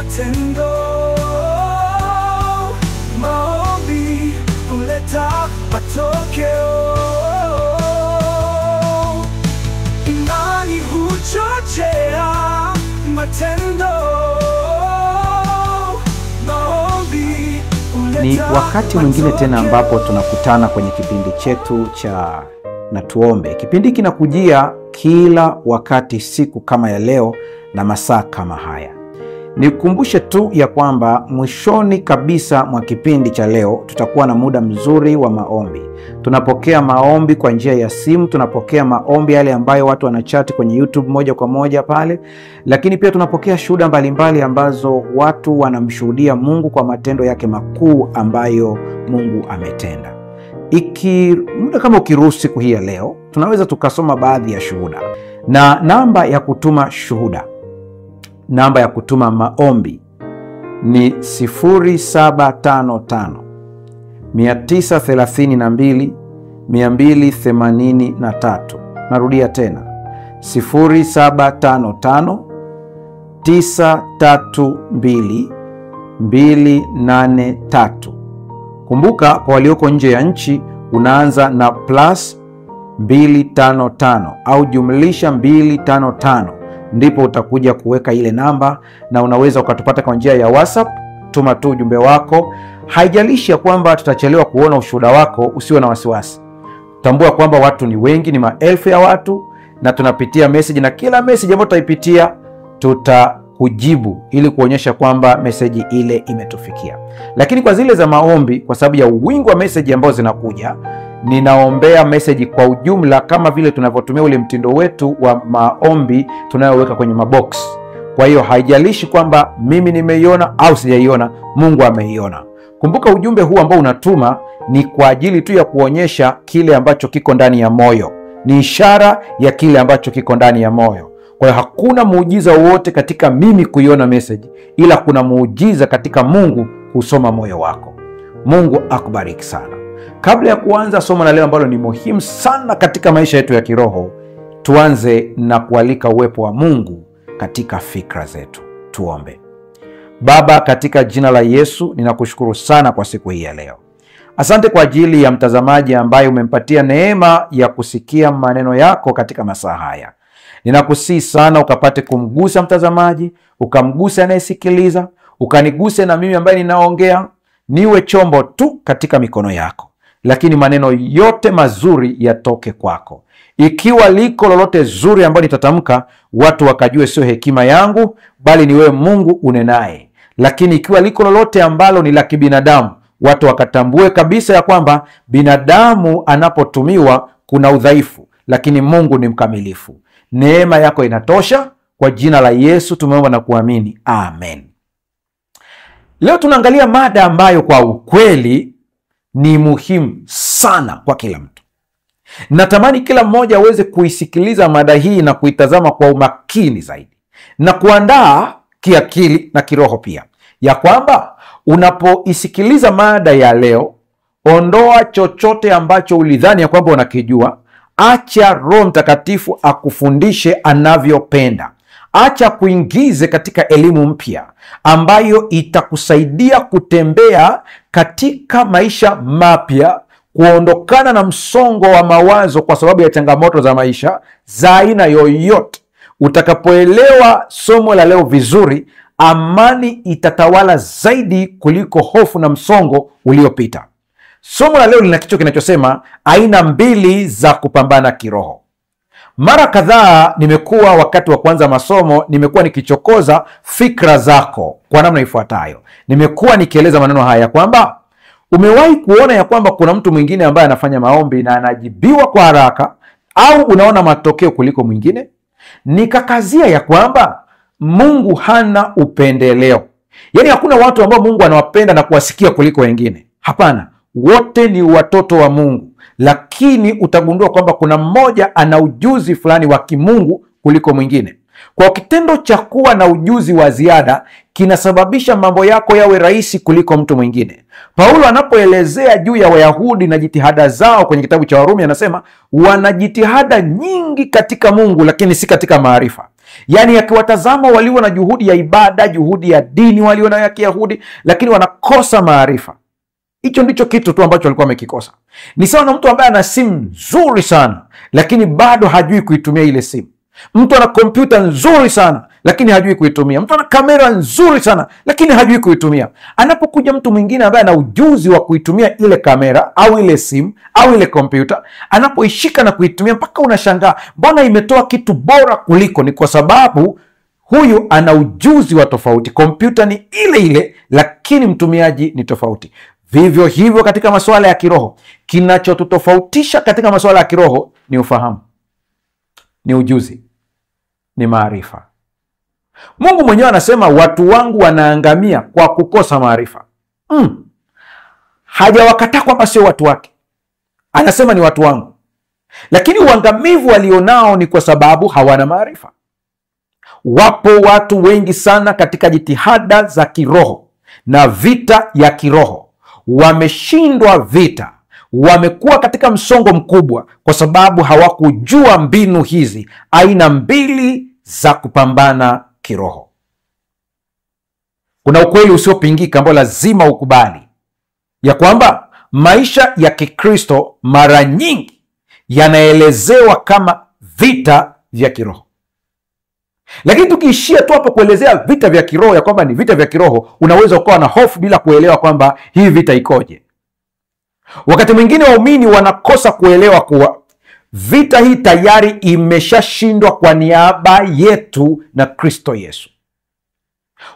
matendo. Maombi huleta matokeo. Imani huchochea matendo. Maombi huleta Ni wakati mwingine tena ambapo tunakutana kwenye kipindi chetu cha Na Tuombe. Kipindi kinakujia kila wakati siku kama ya leo na masaa kama haya. Nikukumbushe tu ya kwamba mwishoni kabisa mwa kipindi cha leo tutakuwa na muda mzuri wa maombi. Tunapokea maombi kwa njia ya simu, tunapokea maombi yale ambayo watu wanachati kwenye YouTube moja kwa moja pale, lakini pia tunapokea shuhuda mbalimbali ambazo watu wanamshuhudia Mungu kwa matendo yake makuu ambayo Mungu ametenda. Muda kama ukiruhusu siku hii ya leo, tunaweza tukasoma baadhi ya shuhuda. Na namba ya kutuma shuhuda, namba ya kutuma maombi ni 0755 932 283. Narudia tena 0755 932 283. Kumbuka, kwa walioko nje ya nchi unaanza na plus 255 au jumlisha 255, ndipo utakuja kuweka ile namba, na unaweza ukatupata kwa njia ya WhatsApp. Tuma tu ujumbe wako. Haijalishi ya kwamba tutachelewa kuona ushuhuda wako, usiwe na wasiwasi. Tambua kwamba watu ni wengi, ni maelfu ya watu, na tunapitia message, na kila message ambayo tutaipitia tutakujibu ili kuonyesha kwamba message ile imetufikia. Lakini kwa zile za maombi, kwa sababu ya wingi wa message ambazo zinakuja, ninaombea message kwa ujumla, kama vile tunavyotumia ule mtindo wetu wa maombi tunayoweka kwenye mabox. Kwa hiyo haijalishi kwamba mimi nimeiona au sijaiona, Mungu ameiona. Kumbuka, ujumbe huu ambao unatuma ni kwa ajili tu ya kuonyesha kile ambacho kiko ndani ya moyo. Ni ishara ya kile ambacho kiko ndani ya moyo. Kwa hiyo hakuna muujiza wowote katika mimi kuiona message, ila kuna muujiza katika Mungu kusoma moyo wako. Mungu akubariki sana. Kabla ya kuanza somo la leo ambalo ni muhimu sana katika maisha yetu ya kiroho, tuanze na kualika uwepo wa Mungu katika fikra zetu. Tuombe. Baba, katika jina la Yesu, ninakushukuru sana kwa siku hii ya leo. Asante kwa ajili ya mtazamaji ambaye umempatia neema ya kusikia maneno yako katika masaa haya. Ninakusihi sana ukapate kumgusa mtazamaji, ukamguse anayesikiliza, ukaniguse na mimi ambaye ninaongea. Niwe chombo tu katika mikono yako, lakini maneno yote mazuri yatoke kwako. Ikiwa liko lolote zuri ambalo nitatamka, watu wakajue sio hekima yangu, bali ni wewe Mungu unenaye. Lakini ikiwa liko lolote ambalo ni la kibinadamu, watu wakatambue kabisa ya kwamba binadamu anapotumiwa kuna udhaifu, lakini Mungu ni mkamilifu. Neema yako inatosha. Kwa jina la Yesu tumeomba na kuamini, amen. Leo tunaangalia mada ambayo kwa ukweli ni muhimu sana kwa kila mtu. Natamani kila mmoja aweze kuisikiliza mada hii na kuitazama kwa umakini zaidi, na kuandaa kiakili na kiroho pia, ya kwamba unapoisikiliza mada ya leo, ondoa chochote ambacho ulidhani ya kwamba unakijua. Acha Roho Mtakatifu akufundishe anavyopenda. Acha kuingize katika elimu mpya ambayo itakusaidia kutembea katika maisha mapya, kuondokana na msongo wa mawazo kwa sababu ya changamoto za maisha za aina yoyote. Utakapoelewa somo la leo vizuri, amani itatawala zaidi kuliko hofu na msongo uliopita. Somo la leo lina kichwa kinachosema aina mbili za kupambana kiroho. Mara kadhaa nimekuwa, wakati wa kuanza masomo, nimekuwa nikichokoza fikra zako kwa namna ifuatayo. Nimekuwa nikieleza maneno haya kwamba umewahi kuona ya kwamba kuna mtu mwingine ambaye anafanya maombi na anajibiwa kwa haraka, au unaona matokeo kuliko mwingine? Nikakazia ya kwamba Mungu hana upendeleo. Yaani hakuna watu ambao Mungu anawapenda na kuwasikia kuliko wengine. Hapana, wote ni watoto wa Mungu, lakini utagundua kwamba kuna mmoja ana ujuzi fulani wa kimungu kuliko mwingine. Kwa kitendo cha kuwa na ujuzi wa ziada kinasababisha mambo yako yawe rahisi kuliko mtu mwingine. Paulo anapoelezea juu ya Wayahudi na jitihada zao kwenye kitabu cha Warumi, anasema wana jitihada nyingi katika Mungu lakini si katika maarifa. Yaani akiwatazama walio na juhudi ya ibada, juhudi ya dini walio nayo ya Kiyahudi, lakini wanakosa maarifa. Hicho ndicho kitu tu ambacho walikuwa wamekikosa. Ni sawa na mtu ambaye ana simu nzuri sana lakini bado hajui kuitumia ile simu. Mtu ana kompyuta nzuri sana lakini hajui kuitumia. Mtu ana kamera nzuri sana lakini hajui kuitumia. Anapokuja mtu mwingine ambaye ana ujuzi wa kuitumia ile kamera au ile simu au ile kompyuta, anapoishika na kuitumia mpaka unashangaa, mbona imetoa kitu bora kuliko? Ni kwa sababu huyu ana ujuzi wa tofauti. Kompyuta ni ile ile lakini mtumiaji ni tofauti. Vivyo hivyo katika masuala ya kiroho, kinachotutofautisha katika masuala ya kiroho ni ufahamu, ni ujuzi, ni maarifa. Mungu mwenyewe anasema watu wangu wanaangamia kwa kukosa maarifa. Hajawakataa kwamba sio watu wake, anasema ni watu wangu, lakini uangamivu walionao ni kwa sababu hawana maarifa. Wapo watu wengi sana katika jitihada za kiroho na vita ya kiroho, wameshindwa vita, wamekuwa katika msongo mkubwa kwa sababu hawakujua mbinu hizi, aina mbili za kupambana kiroho. Kuna ukweli usiopingika ambao lazima ukubali, ya kwamba maisha ya Kikristo mara nyingi yanaelezewa kama vita vya kiroho. Lakini tukiishia tu hapo kuelezea vita vya kiroho, ya kwamba ni vita vya kiroho, unaweza ukawa na hofu bila kuelewa kwamba hii vita ikoje. Wakati mwingine waumini wanakosa kuelewa kuwa vita hii tayari imeshashindwa kwa niaba yetu na Kristo Yesu.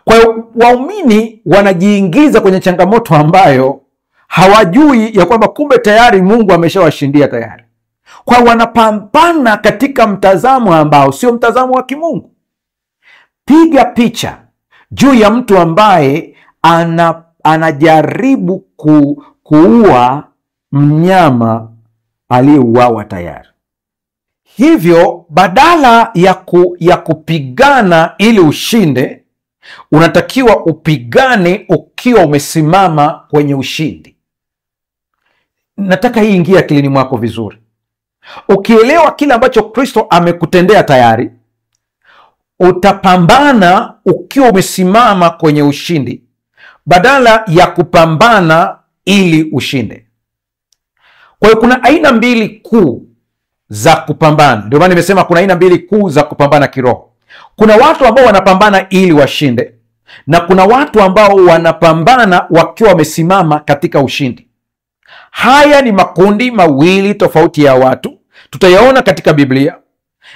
Kwa hiyo waumini wanajiingiza kwenye changamoto ambayo hawajui ya kwamba kumbe tayari Mungu ameshawashindia tayari. Kwa hiyo wanapambana katika mtazamo ambao sio mtazamo wa kimungu. Piga picha juu ya mtu ambaye anajaribu kuua mnyama aliyeuawa tayari. Hivyo badala ya kupigana ili ushinde, unatakiwa upigane ukiwa umesimama kwenye ushindi. Nataka hii ingie akilini mwako vizuri. Ukielewa kile ambacho Kristo amekutendea tayari, utapambana ukiwa umesimama kwenye ushindi badala ya kupambana ili ushinde. Kwa hiyo kuna aina mbili kuu za kupambana. Ndio maana nimesema kuna aina mbili kuu za kupambana kiroho. Kuna watu ambao wanapambana ili washinde, na kuna watu ambao wanapambana wakiwa wamesimama katika ushindi. Haya ni makundi mawili tofauti ya watu, tutayaona katika Biblia,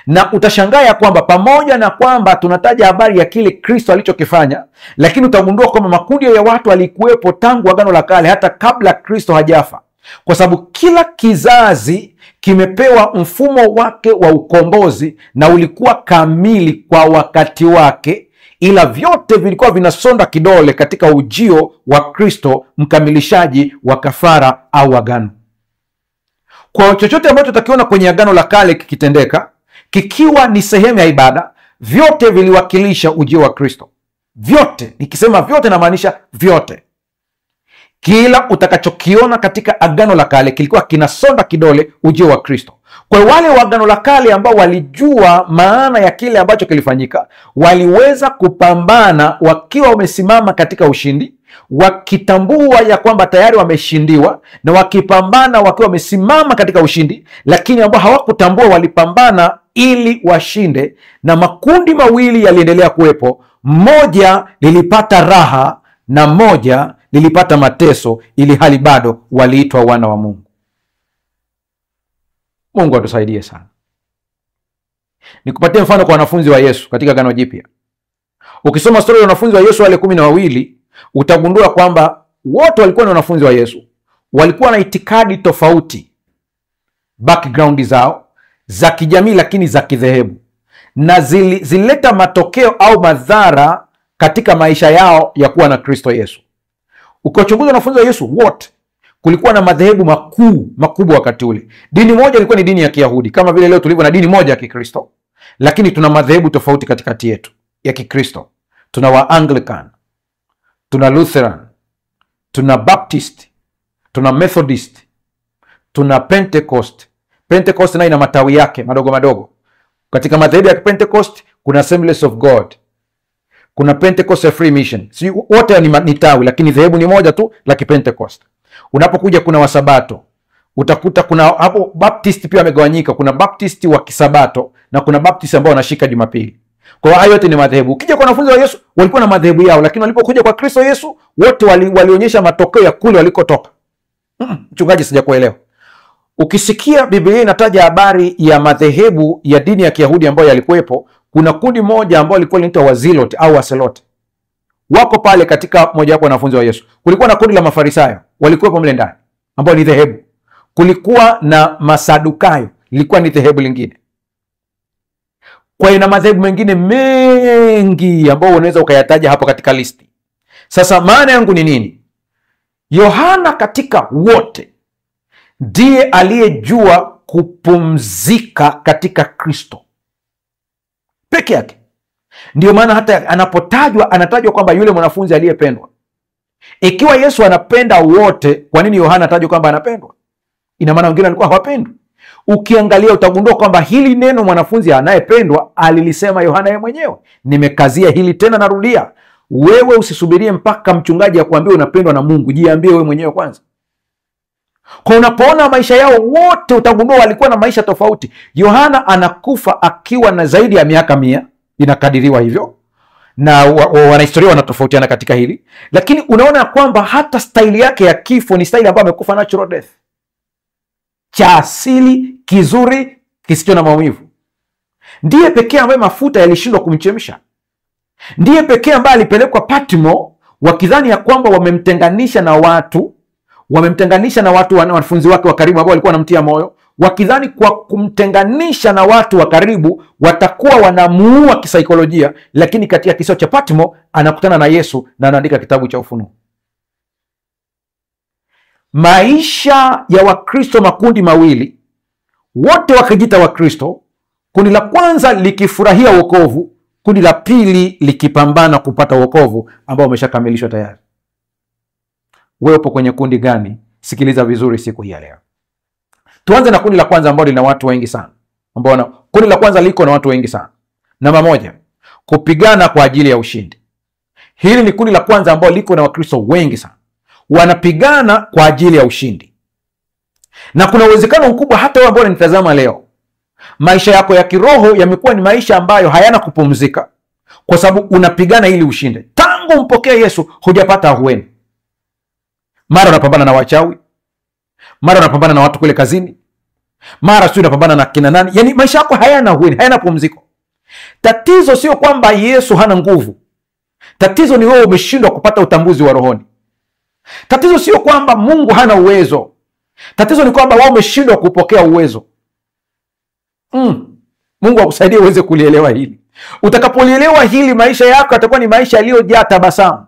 na utashangaa ya kwamba pamoja na kwamba tunataja habari ya kile Kristo alichokifanya, lakini utagundua kwamba makundi ya watu walikuwepo tangu Agano la Kale, hata kabla Kristo hajafa, kwa sababu kila kizazi kimepewa mfumo wake wa ukombozi na ulikuwa kamili kwa wakati wake, ila vyote vilikuwa vinasonda kidole katika ujio wa Kristo, mkamilishaji wa kafara au agano. Kwa chochote ambacho tutakiona kwenye Agano la Kale kikitendeka, kikiwa ni sehemu ya ibada, vyote viliwakilisha ujio wa Kristo. Vyote, nikisema vyote namaanisha vyote. Kila utakachokiona katika Agano la Kale kilikuwa kinasonda kidole ujio wa Kristo. Kwa wale wa Agano la Kale ambao walijua maana ya kile ambacho kilifanyika, waliweza kupambana wakiwa wamesimama katika ushindi, wakitambua ya kwamba tayari wameshindiwa, na wakipambana wakiwa wamesimama katika ushindi. Lakini ambao hawakutambua walipambana ili washinde, na makundi mawili yaliendelea kuwepo. Moja lilipata raha na moja lilipata mateso, ili hali bado waliitwa wana wa Mungu. Mungu atusaidie sana. Nikupatie mfano kwa wanafunzi wa Yesu katika Agano Jipya. Ukisoma stori ya wanafunzi wa Yesu wale 12, utagundua kwamba wote walikuwa ni wanafunzi wa Yesu. Walikuwa na itikadi tofauti, background zao za kijamii lakini za kidhehebu, na zilileta matokeo au madhara katika maisha yao ya kuwa na Kristo Yesu. Ukiwachunguza wanafunzi wa Yesu wote, kulikuwa na madhehebu makubwa wakati ule. Dini moja ilikuwa ni dini ya Kiyahudi, kama vile leo tulivyo na dini moja ya Kikristo, lakini tuna madhehebu tofauti katikati yetu ya Kikristo. Tuna wa Anglican, tuna Lutheran, tuna Baptist, tuna Methodist, tuna Pentecost. Pentecost nayo ina matawi yake madogo madogo. Katika madhehebu ya Pentecost kuna Assemblies of God, kuna Pentecost Free Mission. Si wote ni tawi, lakini dhehebu ni moja tu la Kipentecost. Unapokuja kuna Wasabato, utakuta kuna hapo Baptist pia wamegawanyika. Kuna Baptist wa Kisabato na kuna Baptist ambao wanashika Jumapili. Kwa hiyo hayo yote ni madhehebu. Ukija kwa wanafunzi wa Yesu walikuwa na madhehebu yao, lakini walipokuja kwa Kristo Yesu wote walionyesha matokeo ya kule walikotoka. Mchungaji, sijakuelewa. Ukisikia Biblia inataja habari ya madhehebu ya dini ya Kiyahudi ambayo yalikuwepo, kuna kundi moja ambao lilikuwa linaitwa Wazilote au Waselote. Wako pale katika moja wapo wanafunzi wa Yesu. Kulikuwa na kundi la Mafarisayo, walikuwepo mle ndani ambao ni dhehebu. Kulikuwa na Masadukayo, lilikuwa ni dhehebu lingine. Kwa hiyo na madhehebu mengine mengi ambao unaweza ukayataja hapo katika listi. Sasa maana yangu ni nini? Yohana katika wote ndiye aliyejua kupumzika katika Kristo peke yake. Ndio maana hata anapotajwa, anatajwa kwamba yule mwanafunzi aliyependwa. Ikiwa Yesu anapenda wote, kwa nini Yohana atajwa kwamba anapendwa? Ina maana wengine walikuwa hawapendwi. Ukiangalia utagundua kwamba hili neno mwanafunzi anayependwa alilisema Yohana yeye mwenyewe. Nimekazia hili tena, narudia. Wewe usisubirie mpaka mchungaji akuambie unapendwa na Mungu, jiambie wewe mwenyewe kwanza. Kwa unapoona maisha yao wote utagundua walikuwa na maisha tofauti. Yohana anakufa akiwa na zaidi ya miaka 100, inakadiriwa hivyo. Na wanahistoria wanatofautiana katika hili. Lakini unaona kwamba hata staili yake ya kifo ni staili ambayo amekufa natural death. Cha asili, kizuri, kisicho na maumivu. Ndiye pekee ambaye mafuta yalishindwa kumchemsha. Ndiye pekee ambaye alipelekwa Patmo wakidhani ya kwamba wamemtenganisha na watu, wanafunzi wake wa karibu ambao walikuwa wanamtia moyo, wakidhani kwa kumtenganisha na watu wa karibu watakuwa wanamuua kisaikolojia, lakini katika kisiwa cha Patmo anakutana na Yesu na anaandika kitabu cha Ufunuo. Maisha ya Wakristo makundi mawili, wote wakijita Wakristo, kundi la kwanza likifurahia wokovu, kundi la pili likipambana kupata wokovu ambao umeshakamilishwa tayari. Wewe upo kwenye kundi gani? Sikiliza vizuri siku hii ya leo. Tuanze na kundi la kwanza ambao lina watu wengi sana. Kundi la kwanza liko na watu wengi sana. Namba 1, kupigana kwa ajili ya ushindi. Hili ni kundi la kwanza ambao liko na Wakristo wengi sana. Wanapigana kwa ajili ya ushindi. Na kuna uwezekano mkubwa hata wewe ambao unanitazama leo, maisha yako ya kiroho yamekuwa ni maisha ambayo hayana kupumzika, kwa sababu unapigana ili ushinde. Tangu mpokee Yesu hujapata ahueni. Mara unapambana na wachawi, mara unapambana na watu kule kazini, mara sio unapambana na kina nani. Yaani maisha yako hayana ahueni, hayana pumziko. Tatizo sio kwamba Yesu hana nguvu. Tatizo ni wewe umeshindwa kupata utambuzi wa rohoni. Tatizo sio kwamba Mungu hana uwezo. Tatizo ni kwamba wewe umeshindwa kupokea uwezo. Mungu akusaidie uweze kulielewa hili. Utakapolielewa hili, maisha yako yatakuwa ni maisha yaliyojaa tabasamu.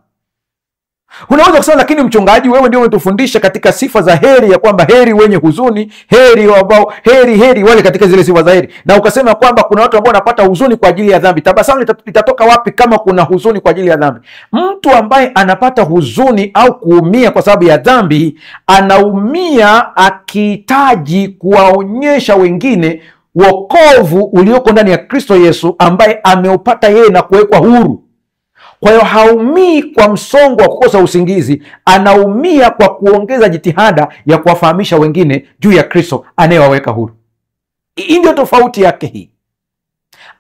Unaweza kusema, lakini mchungaji, wewe ndio umetufundisha katika sifa za heri ya kwamba heri wenye huzuni, heri ambao heri wale katika zile sifa za heri. Na ukasema kwamba kuna watu ambao wanapata huzuni kwa ajili ya dhambi. Tabasamu litatoka wapi kama kuna huzuni kwa ajili ya dhambi? Mtu ambaye anapata huzuni au kuumia kwa sababu ya dhambi, anaumia akihitaji kuwaonyesha wengine wokovu ulioko ndani ya Kristo Yesu ambaye ameupata yeye na kuwekwa huru. Kwa hiyo haumii kwa msongo wa kukosa usingizi, anaumia kwa kuongeza jitihada ya kuwafahamisha wengine juu ya Kristo anayewaweka huru. Hii ndio tofauti yake hii.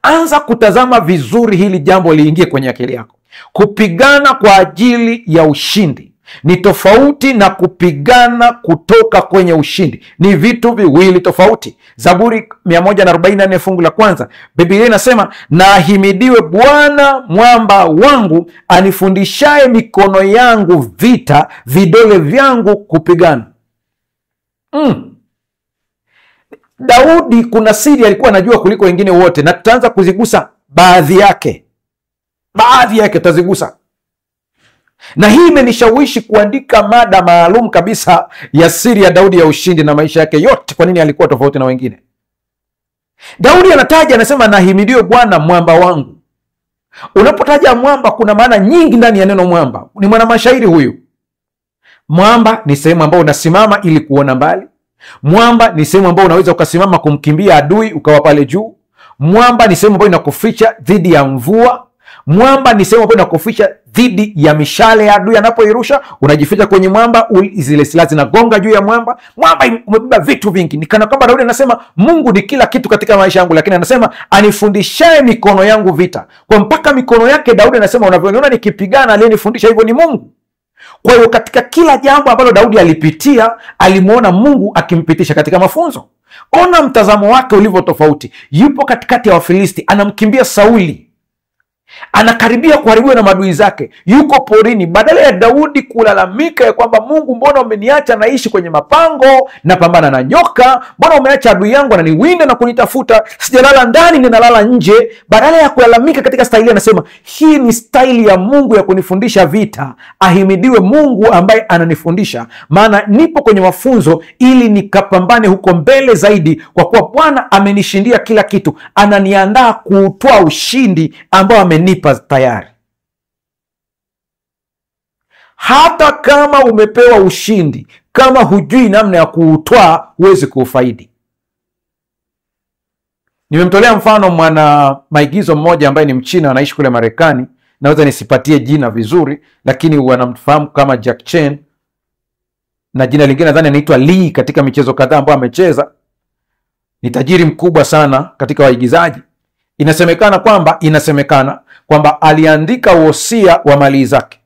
Anza kutazama vizuri hili jambo, liingie kwenye akili yako. Kupigana kwa ajili ya ushindi ni tofauti na kupigana kutoka kwenye ushindi. Ni vitu viwili tofauti. Zaburi 144 fungu la 1, Biblia inasema, na ahimidiwe Bwana mwamba wangu, anifundishaye mikono yangu vita, vidole vyangu kupigana. Daudi kuna siri alikuwa anajua kuliko wengine wote, na tutaanza kuzigusa baadhi yake. Baadhi yake tutazigusa. Na hii imenishawishi kuandika mada maalum kabisa ya siri ya Daudi ya ushindi na maisha yake yote, kwa nini alikuwa tofauti na wengine. Daudi anasema, nahimidiwe Bwana mwamba wangu. Unapotaja mwamba, kuna maana nyingi ndani ya neno mwamba. Ni mwanamashairi huyu. Mwamba ni sehemu ambayo unasimama ili kuona mbali. Mwamba ni sehemu ambayo unaweza ukasimama kumkimbia adui ukawa pale juu. Mwamba ni sehemu ambayo inakuficha dhidi ya mvua. Mwamba ni sehemu ambayo inakuficha dhidi ya mishale ya adui anapoirusha. Unajificha kwenye mwamba, zile silaha zinagonga juu ya mwamba. Mwamba umebeba vitu vingi. Ni kana kwamba Daudi anasema Mungu ni kila kitu katika maisha yangu, lakini anasema anifundishaye mikono yangu vita. Kwa mpaka mikono yake Daudi anasema unavyoniona nikipigana, aliyenifundisha hivyo ni Mungu. Kwa hiyo katika kila jambo ambalo Daudi alipitia, alimuona Mungu akimpitisha katika mafunzo. Ona mtazamo wake ulivyo tofauti. Yupo katikati ya Wafilisti, anamkimbia Sauli, anakaribia kuharibiwa na maadui zake, yuko porini. Badala ya Daudi kulalamika ya kwamba Mungu, mbona umeniacha naishi kwenye mapango na pambana na nyoka, mbona umeacha adui yangu ananiwinda na kunitafuta, sijalala ndani ninalala nje. Badala ya kulalamika katika staili, anasema hii ni staili ya Mungu ya kunifundisha vita. Ahimidiwe Mungu ambaye ananifundisha, maana nipo kwenye mafunzo ili nikapambane huko mbele zaidi, kwa kuwa Bwana amenishindia kila kitu, ananiandaa kuutwaa ushindi ambao amenipa tayari. Hata kama umepewa ushindi, kama hujui namna ya kuutwaa, huwezi kuufaidi. Nimemtolea mfano mwana maigizo mmoja ambaye ni Mchina, anaishi kule Marekani. Naweza nisipatie jina vizuri, lakini wanamfahamu kama Jack Chan, na jina lingine nadhani anaitwa Lee katika michezo kadhaa ambayo amecheza. Ni tajiri mkubwa sana katika waigizaji. Inasemekana kwamba aliandika wosia wa mali zake,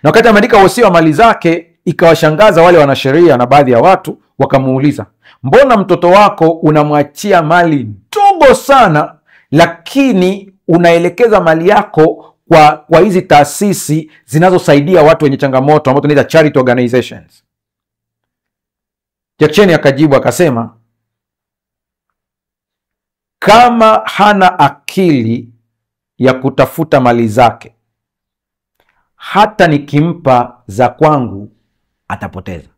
na wakati ameandika wosia wa mali zake, ikawashangaza wale wanasheria na baadhi ya watu. Wakamuuliza, mbona mtoto wako unamwachia mali ndogo sana, lakini unaelekeza mali yako kwa hizi taasisi zinazosaidia watu wenye changamoto ambao tunaita charity organizations? Jack Chan akajibu akasema, kama hana akili ya kutafuta mali zake, hata nikimpa za kwangu atapoteza.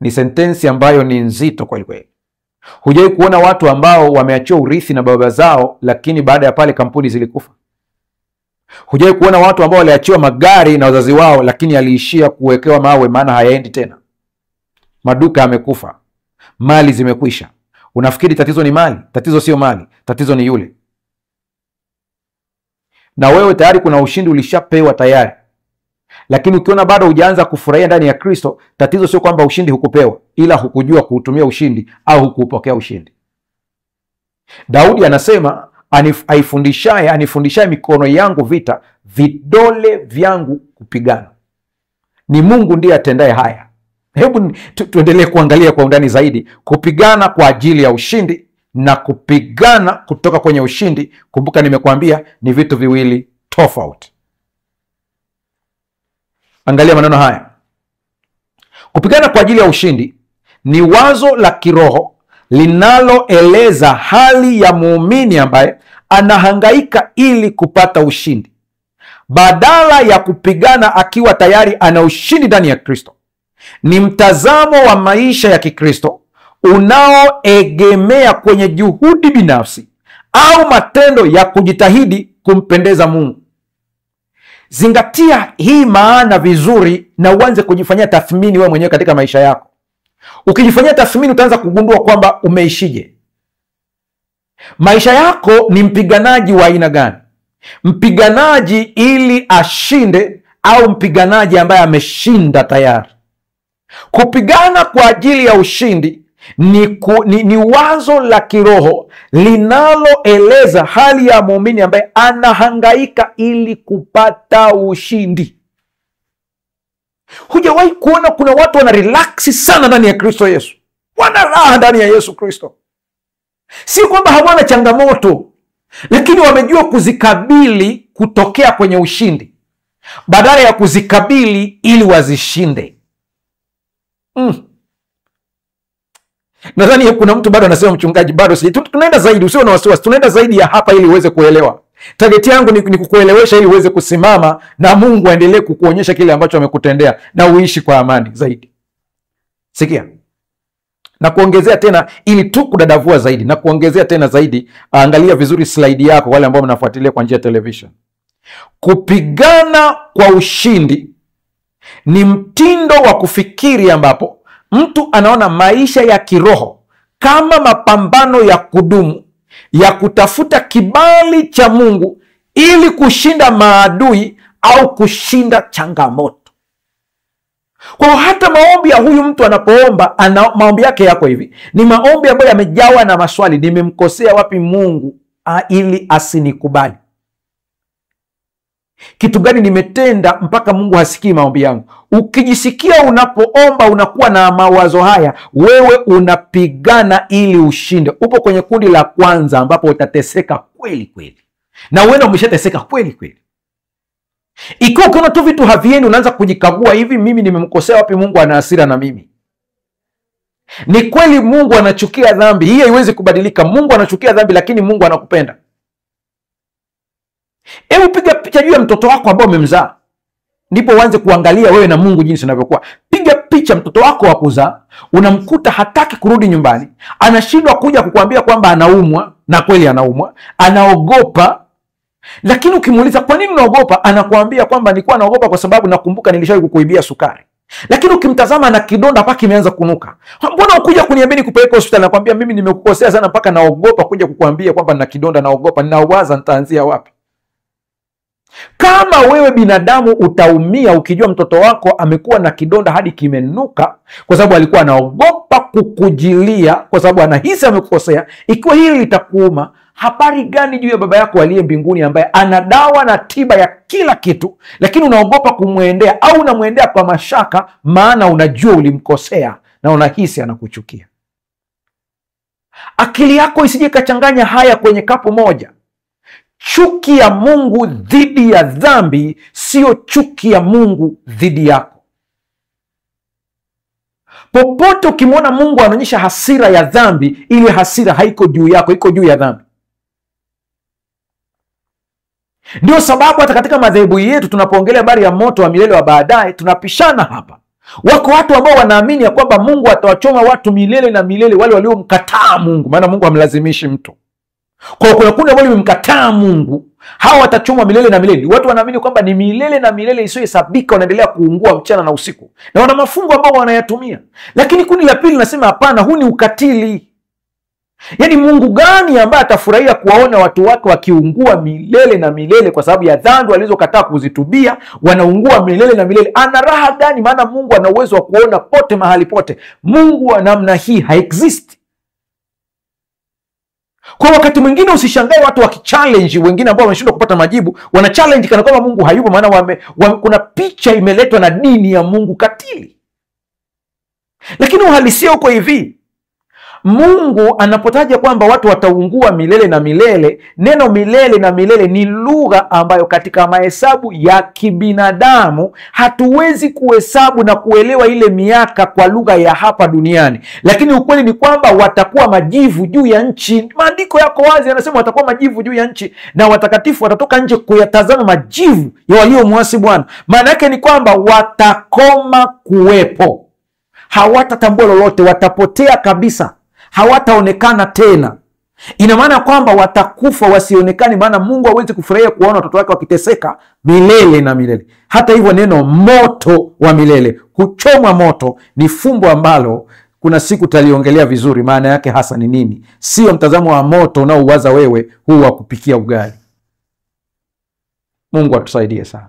Ni sentensi ambayo ni nzito kweli kweli. Hujai kuona watu ambao wameachiwa urithi na baba zao, lakini baada ya pale kampuni zilikufa? Hujai kuona watu ambao waliachiwa magari na wazazi wao, lakini aliishia kuwekewa mawe, maana hayaendi tena? Maduka yamekufa, mali zimekwisha. Unafikiri tatizo ni mali? Tatizo sio mali, tatizo ni yule. Na wewe tayari kuna ushindi ulishapewa tayari, lakini ukiona bado hujaanza kufurahia ndani ya Kristo, tatizo sio kwamba ushindi hukupewa, ila hukujua kuutumia ushindi au hukuupokea ushindi. Daudi anasema anifundishaye mikono yangu vita, vidole vyangu kupigana. Ni Mungu ndiye atendaye haya. Hebu tuendelee kuangalia kwa undani zaidi kupigana kwa ajili ya ushindi na kupigana kutoka kwenye ushindi. Kumbuka nimekuambia ni vitu viwili tofauti. Angalia maneno haya. Kupigana kwa ajili ya ushindi ni wazo la kiroho linaloeleza hali ya muumini ambaye anahangaika ili kupata ushindi, badala ya kupigana akiwa tayari ana ushindi ndani ya Kristo. Ni mtazamo wa maisha ya Kikristo unaoegemea kwenye juhudi binafsi au matendo ya kujitahidi kumpendeza Mungu. Zingatia hii maana vizuri na uanze kujifanyia tathmini wewe mwenyewe katika maisha yako. Ukijifanyia tathmini utaanza kugundua kwamba umeishije. Maisha yako ni mpiganaji wa aina gani? Mpiganaji ili ashinde au mpiganaji ambaye ameshinda tayari? Kupigana kwa ajili ya ushindi ni wazo la kiroho linaloeleza hali ya muumini ambaye anahangaika ili kupata ushindi. Hujawahi kuona kuna watu wana relaksi sana ndani ya Kristo Yesu? Wana raha ndani ya Yesu Kristo. Si kwamba hawana changamoto, lakini wamejua kuzikabili kutokea kwenye ushindi, badala ya kuzikabili ili wazishinde. Nadhani kuna mtu bado anasema, mchungaji, bado tunaenda zaidi. Usiwe na wasiwasi, tunaenda zaidi ya hapa ili uweze kuelewa. Target yangu ni kukuelewesha ili uweze kusimama na Mungu aendelee kukuonyesha kile ambacho amekutendea na uishi kwa amani zaidi. Sikia, na kuongezea tena ili tu kudadavua zaidi, na kuongezea tena zaidi, angalia vizuri slide yako wale ambao mnafuatilia kwa njia ya television. Kupigana kwa ushindi ni mtindo wa kufikiri ambapo mtu anaona maisha ya kiroho kama mapambano ya kudumu ya kutafuta kibali cha Mungu ili kushinda maadui au kushinda changamoto. Kwa hata maombi ya huyu mtu anapoomba, maombi yake yako hivi, ni maombi ambayo yamejawa na maswali. Nimemkosea wapi Mungu ili asinikubali? Kitu gani nimetenda mpaka Mungu hasikii maombi yangu? Ukijisikia unapoomba unakuwa na mawazo haya, wewe unapigana ili ushinde. Upo kwenye kundi la kwanza ambapo utateseka kweli kweli, na uenda umeshateseka kweli kweli. Ikiwa ukiona tu vitu haviendi, unaanza kujikagua, hivi mimi nimemkosea wapi Mungu ana hasira na mimi? Ni kweli Mungu anachukia dhambi, hii haiwezi kubadilika. Mungu anachukia dhambi, lakini Mungu anakupenda. Hebu piga picha juu ya mtoto wako ambao umemzaa, ndipo uanze kuangalia wewe na Mungu jinsi unavyokuwa. Piga picha mtoto wako wa kuzaa, unamkuta hataki kurudi nyumbani, anashindwa kuja kukuambia kwamba anaumwa, na kweli anaumwa, anaogopa. Lakini ukimuuliza kwa nini unaogopa, anakuambia kwamba nilikuwa naogopa kwa sababu nakumbuka nilishawahi kukuibia sukari. Lakini ukimtazama na kidonda mpaka kimeanza kunuka. Mbona ukuja kuniambia nikupeleke hospitali? Nakwambia mimi nimekukosea sana mpaka naogopa kuja kukuambia kwamba nina kidonda, naogopa, ninawaza nitaanzia wapi. Kama wewe binadamu utaumia ukijua mtoto wako amekuwa na kidonda hadi kimenuka kwa sababu alikuwa anaogopa kukujilia kwa sababu anahisi amekukosea, ikiwa hili litakuuma, habari gani juu ya Baba yako aliye mbinguni ambaye ana dawa na tiba ya kila kitu, lakini unaogopa kumwendea, au unamwendea kwa mashaka maana unajua ulimkosea na unahisi anakuchukia. Akili yako isije kachanganya haya kwenye kapu moja. Chuki ya Mungu dhidi ya dhambi sio chuki ya Mungu dhidi yako. Popote ukimwona Mungu anaonyesha hasira ya dhambi, ile hasira haiko juu yako, iko juu ya dhambi. Ndio sababu hata katika madhehebu yetu tunapoongelea habari ya moto wa milele wa baadaye, tunapishana hapa. Wako watu ambao wanaamini ya kwamba Mungu atawachoma watu milele na milele, wale waliomkataa Mungu, maana Mungu hamlazimishi mtu. Kwa kuna kundi ambao limemkataa Mungu, hao watachomwa milele na milele. Watu wanaamini kwamba ni milele na milele isiyohesabika, wanaendelea kuungua mchana na usiku, na wana mafungo ambao wanayatumia. Lakini kundi la pili linasema hapana, huu ni ukatili. Yaani Mungu gani ambaye atafurahia kuwaona watu wake wakiungua milele na milele kwa sababu ya dhambi walizokataa kuzitubia? Wanaungua milele na milele. Ana raha gani? Maana Mungu ana uwezo wa kuona pote mahali pote. Mungu wa namna hii haexist. Kwa wakati mwingine usishangae watu wakichallenge wengine ambao wameshindwa kupata majibu, wana challenge kana kwamba Mungu hayupo, maana kuna picha imeletwa na dini ya Mungu katili. Lakini uhalisia uko hivi. Mungu anapotaja kwamba watu wataungua milele na milele, neno milele na milele ni lugha ambayo katika mahesabu ya kibinadamu hatuwezi kuhesabu na kuelewa ile miaka kwa lugha ya hapa duniani. Lakini ukweli ni kwamba watakuwa majivu juu ya nchi. Maandiko yako wazi, yanasema watakuwa majivu juu ya nchi, na watakatifu watatoka nje kuyatazama majivu ya waliomwasi Bwana. Maana yake ni kwamba watakoma kuwepo, hawatatambua lolote, watapotea kabisa, hawataonekana tena. Ina maana kwamba watakufa wasionekani, maana Mungu hawezi kufurahia kuona watoto wake wakiteseka milele na milele. Hata hivyo neno moto wa milele, kuchomwa moto, ni fumbo ambalo kuna siku taliongelea vizuri maana yake hasa ni nini. Sio mtazamo wa moto unaouwaza wewe huu wa kupikia ugali. Mungu atusaidie sana.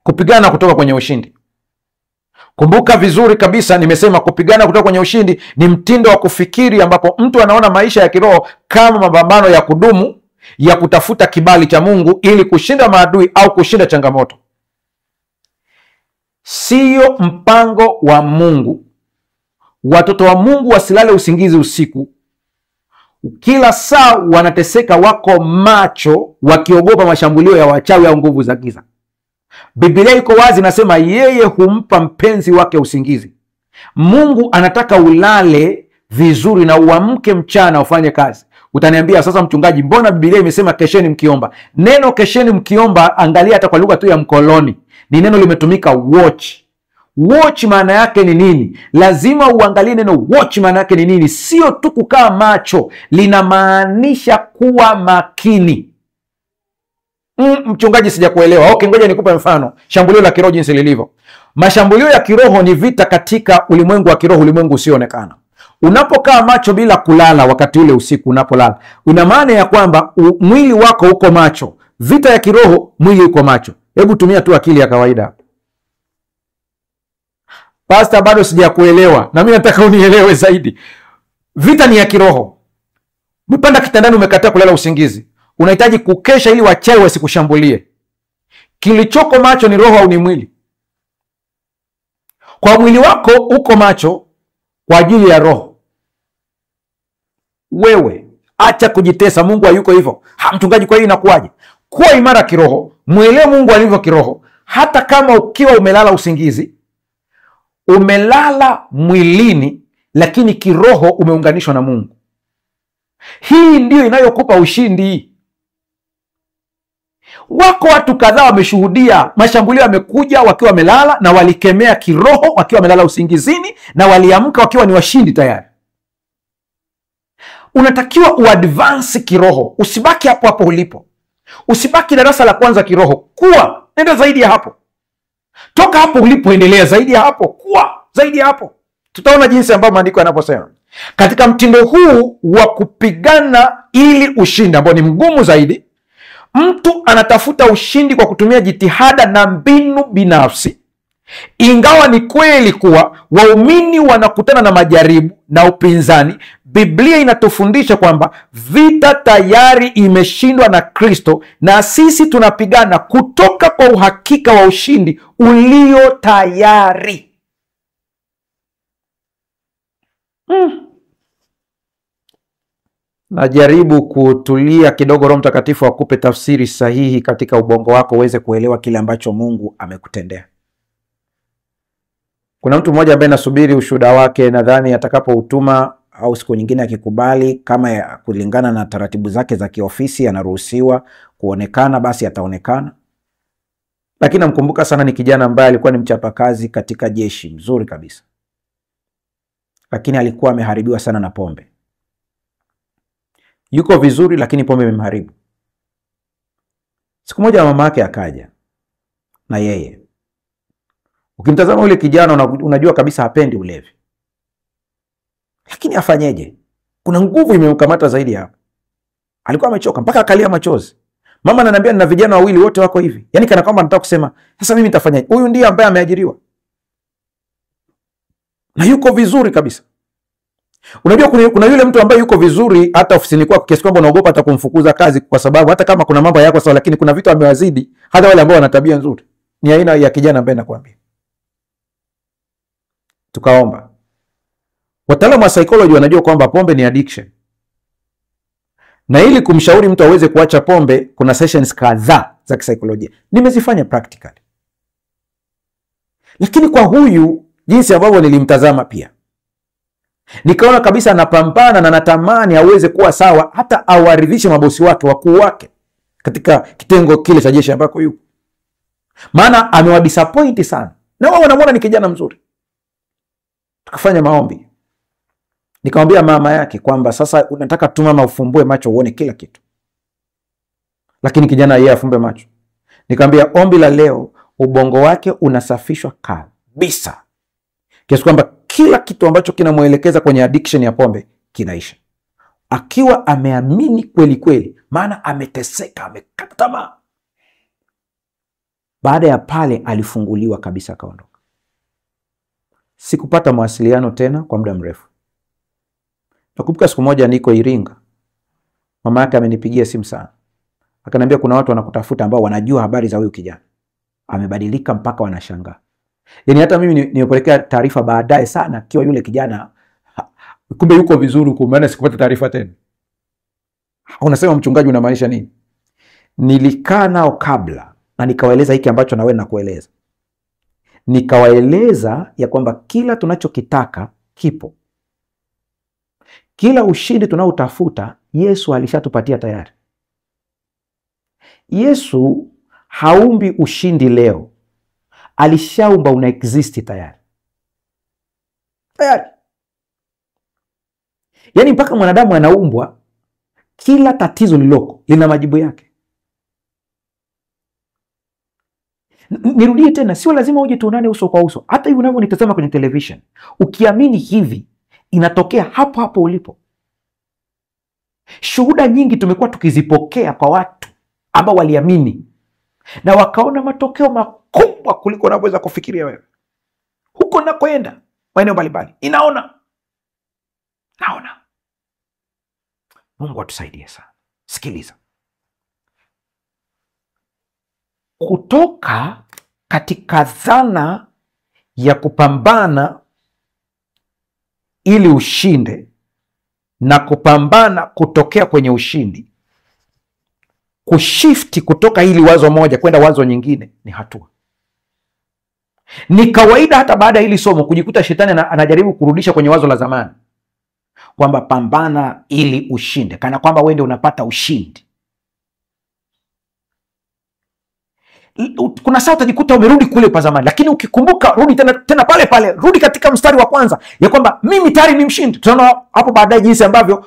Kupigana kutoka kwenye ushindi. Kumbuka vizuri kabisa, nimesema kupigana kutoka kwenye ushindi ni mtindo wa kufikiri ambapo mtu anaona maisha ya kiroho kama mapambano ya kudumu ya kutafuta kibali cha Mungu ili kushinda maadui au kushinda changamoto. Sio mpango wa Mungu watoto wa Mungu wasilale usingizi usiku. Kila saa wanateseka, wako macho, wakiogopa mashambulio ya wachawi au nguvu za giza. Biblia iko wazi, nasema yeye humpa mpenzi wake usingizi. Mungu anataka ulale vizuri na uamke mchana ufanye kazi. Utaniambia sasa, mchungaji, mbona Biblia imesema kesheni mkiomba? Neno kesheni mkiomba, angalia hata kwa lugha tu ya mkoloni, ni neno limetumika watch. Watch maana yake ni nini? Lazima uangalie neno watch maana yake ni nini. Sio tu kukaa macho, linamaanisha kuwa makini. Mchungaji, sijakuelewa. Okay, ngoja nikupe mfano. Shambulio la kiroho jinsi lilivyo. Mashambulio ya kiroho ni vita katika ulimwengu wa kiroho, ulimwengu usioonekana. Unapokaa macho bila kulala wakati ule usiku unapolala, una maana ya kwamba mwili wako uko macho. Vita ya kiroho, mwili uko macho. Hebu tumia tu akili ya kawaida. Pastor, bado sijakuelewa. Na mimi nataka unielewe zaidi. Vita ni ya kiroho. Umepanda kitandani, umekataa kulala usingizi. Unahitaji kukesha ili wachawi wasikushambulie. Kilichoko macho ni roho au ni mwili? Kwa mwili wako uko macho kwa ajili ya roho. Wewe acha kujitesa. Mungu hayuko hivyo. Mchungaji, kwa hiyo inakuwaje? Kuwa imara kiroho, mwelewe Mungu alivyo kiroho. Hata kama ukiwa umelala usingizi, umelala mwilini, lakini kiroho umeunganishwa na Mungu. Hii ndiyo inayokupa ushindi. Wako watu kadhaa wameshuhudia mashambulio yamekuja wakiwa wamelala, na walikemea kiroho wakiwa wamelala usingizini, na waliamka wakiwa ni washindi tayari. Unatakiwa uadvance kiroho. Usibaki hapo hapo ulipo. Usibaki darasa la kwanza kiroho. Kuwa, nenda zaidi ya hapo. Toka hapo ulipo, endelea zaidi ya hapo. Kuwa zaidi ya hapo. Tutaona jinsi ambavyo maandiko yanaposema. Katika mtindo huu wa kupigana ili ushindi, ambao ni mgumu zaidi, mtu anatafuta ushindi kwa kutumia jitihada na mbinu binafsi. Ingawa ni kweli kuwa waumini wanakutana na majaribu na upinzani, Biblia inatufundisha kwamba vita tayari imeshindwa na Kristo, na sisi tunapigana kutoka kwa uhakika wa ushindi ulio tayari. Najaribu kutulia kidogo, Roho Mtakatifu akupe tafsiri sahihi katika ubongo wako uweze kuelewa kile ambacho Mungu amekutendea. Kuna mtu mmoja ambaye nasubiri ushuhuda wake, nadhani atakapoutuma au siku nyingine akikubali, kama ya kulingana na taratibu zake za kiofisi anaruhusiwa kuonekana, basi ataonekana. Lakini namkumbuka sana, ni kijana ambaye alikuwa ni mchapakazi katika jeshi, mzuri kabisa. Lakini alikuwa ameharibiwa sana na pombe. Yuko vizuri, lakini pombe imemharibu. Siku moja mama yake akaja na yeye. Ukimtazama yule kijana unajua kabisa hapendi ulevi. Lakini afanyeje? Kuna nguvu imemkamata zaidi hapo. Alikuwa amechoka mpaka akalia machozi. Mama ananiambia nina vijana wawili wote wako hivi. Yaani kana kwamba nataka kusema, sasa mimi nitafanyaje? Huyu ndiye ambaye ameajiriwa. Na yuko vizuri kabisa. Unajua kuna yule mtu ambaye yuko vizuri hata ofisini kwako kiasi kwamba unaogopa hata kumfukuza kazi, kwa sababu hata kama kuna mambo yako sawa, lakini kuna vitu amewazidi hata wale ambao wana tabia nzuri. Ni aina ya kijana ambaye nakwambia. Tukaomba. Wataalamu wa psychology wanajua kwamba pombe ni addiction. Na ili kumshauri mtu aweze kuacha pombe, kuna sessions kadhaa za kisaikolojia. Nimezifanya practically. Lakini kwa huyu, jinsi ambavyo nilimtazama pia, nikaona kabisa anapambana na natamani aweze kuwa sawa, hata awaridhishe mabosi wake, wakuu wake katika kitengo kile cha jeshi ambako yuko. Maana amewadisappoint sana. Na wao wanamuona ni kijana mzuri. Tukafanya maombi. Nikamwambia mama yake kwamba sasa unataka tu mama ufumbue macho uone kila kitu. Lakini kijana yeye afumbe macho. Nikamwambia ombi la leo, ubongo wake unasafishwa kabisa. Kiasi kwamba kila kitu ambacho kinamuelekeza kwenye addiction ya pombe kinaisha. Akiwa ameamini kweli kweli, maana ameteseka, amekata tamaa. Baada ya pale alifunguliwa kabisa, akaondoka. Sikupata mawasiliano tena kwa muda mrefu. Nakumbuka siku moja niko Iringa. Mama yake amenipigia simu sana. Akaniambia kuna watu wanakutafuta ambao wanajua habari za huyu kijana. Amebadilika mpaka wanashangaa. Yaani hata mimi nimepelekea taarifa baadaye sana kiwa yule kijana kumbe yuko vizuri huko, maana sikupata taarifa tena. Unasema mchungaji unamaanisha nini? Nilikaa nao kabla na nikawaeleza hiki ambacho na wewe nakueleza. Nikawaeleza ya kwamba kila tunachokitaka kipo. Kila ushindi tunaotafuta Yesu alishatupatia tayari. Yesu haumbi ushindi leo. Alishaumba una exist tayari. Tayari. Yaani mpaka mwanadamu anaumbwa, kila tatizo liloko lina majibu yake. Nirudie tena, sio lazima uje tuonane uso kwa uso. Hata hivi unavyonitazama kwenye television, ukiamini hivi, inatokea hapo hapo ulipo. Shuhuda nyingi tumekuwa tukizipokea kwa watu ambao waliamini na wakaona matokeo makubwa kuliko unavyoweza kufikiria wewe. Huko nakoenda maeneo mbalimbali, naona Mungu atusaidie sana. Sikiliza, kutoka katika dhana ya kupambana ili ushinde na kupambana kutokea kwenye ushindi, kushifti kutoka hili wazo moja kwenda wazo nyingine ni hatua. Ni kawaida hata baada ya hili somo kujikuta shetani anajaribu kurudisha kwenye wazo la zamani kwamba pambana ili ushinde, kana kwamba wewe ndio unapata ushindi. Kuna saa utajikuta umerudi kule pa zamani, lakini ukikumbuka, rudi tena pale pale, rudi katika mstari wa kwanza ya kwamba mimi tayari ni mshindi. Tutaona hapo baadaye jinsi ambavyo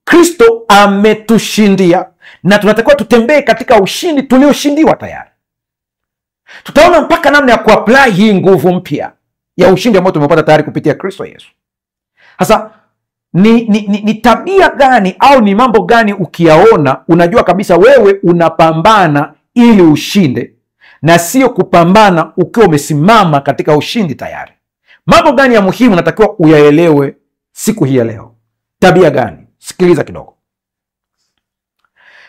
Kristo ametushindia na tunatakiwa tutembee katika ushindi tulioshindiwa tayari. Tutaona mpaka namna ya kuapply hii nguvu mpya ya ushindi ambao tumepata tayari kupitia Kristo Yesu. Sasa ni tabia gani au ni mambo gani ukiyaona unajua kabisa wewe unapambana ili ushinde na sio kupambana ukiwa umesimama katika ushindi tayari? Mambo gani ya muhimu natakiwa uyaelewe siku hii ya leo? Tabia gani? Sikiliza kidogo.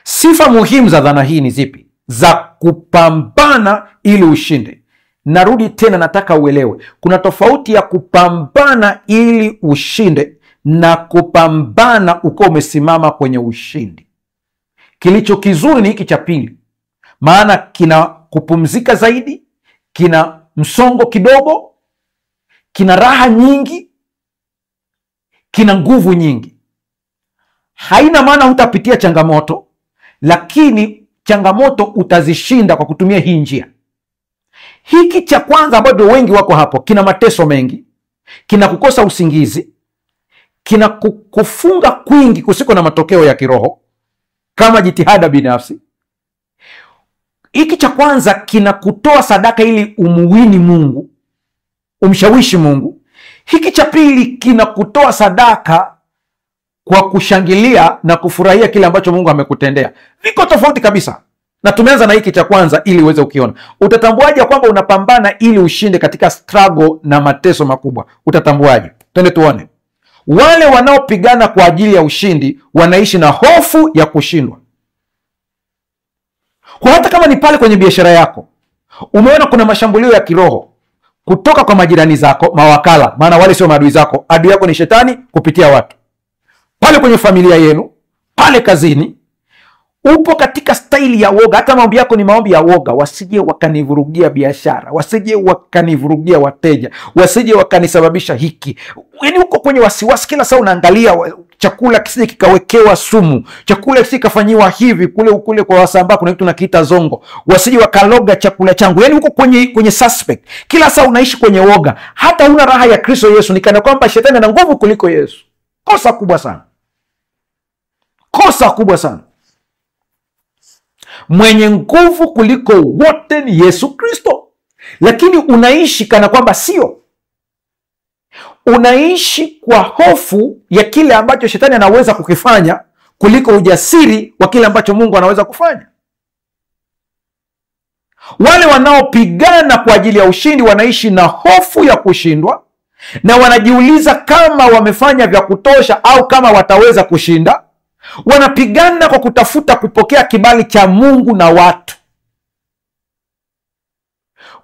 Sifa muhimu za dhana hii ni zipi? Za kupambana ili ushinde. Narudi tena, nataka uelewe kuna tofauti ya kupambana ili ushinde na kupambana ukiwa umesimama kwenye ushindi. Kilicho kizuri ni hiki cha pili, maana kina kupumzika zaidi, kina msongo kidogo, kina raha nyingi, kina nguvu nyingi. Haina maana hutapitia changamoto, lakini changamoto utazishinda kwa kutumia hii njia. Hiki cha kwanza ambacho wengi wako hapo, kina mateso mengi, kina kukosa usingizi, kina kufunga kwingi kusiko na matokeo ya kiroho kama jitihada binafsi. Hiki cha kwanza kina kutoa sadaka ili umuwini Mungu, umshawishi Mungu. Hiki cha pili kina kutoa sadaka kwa kushangilia na kufurahia kile ambacho Mungu amekutendea. Viko tofauti kabisa. Na tumeanza na hiki cha kwanza ili uweze ukiona. Utatambuaje kwamba unapambana ili ushinde katika struggle na mateso makubwa? Utatambuaje? Twende tuone. Wale wanaopigana kwa ajili ya ushindi wanaishi na hofu ya kushindwa. Kwa hata kama ni pale kwenye biashara yako, umeona kuna mashambulio ya kiroho kutoka kwa majirani zako, mawakala, maana wale sio maadui zako. Adui yako ni shetani kupitia watu. Pale kwenye familia yenu, pale kazini, upo katika staili ya woga. Hata maombi yako ni maombi ya woga. Wasije wakanivurugia biashara, wasije wakanivurugia wateja, wasije wakanisababisha hiki. Yaani uko kwenye wasiwasi kila saa, unaangalia chakula kisije kikawekewa sumu, chakula kisije kafanyiwa hivi, kule kwa Wasambaa kuna kitu nakiita zongo, wasije wakaloga chakula changu. Yaani uko kwenye suspect. Kila saa unaishi kwenye woga. Hata huna raha ya Kristo Yesu, ni kana kwamba shetani ana nguvu kuliko Yesu. Kosa kubwa sana. Kosa kubwa sana. Mwenye nguvu kuliko wote ni Yesu Kristo. Lakini unaishi kana kwamba sio. Unaishi kwa hofu ya kile ambacho shetani anaweza kukifanya kuliko ujasiri wa kile ambacho Mungu anaweza kufanya. Wale wanaopigana kwa ajili ya ushindi wanaishi na hofu ya kushindwa na wanajiuliza kama wamefanya vya kutosha au kama wataweza kushinda. Wanapigana kwa kutafuta kupokea kibali cha Mungu na watu.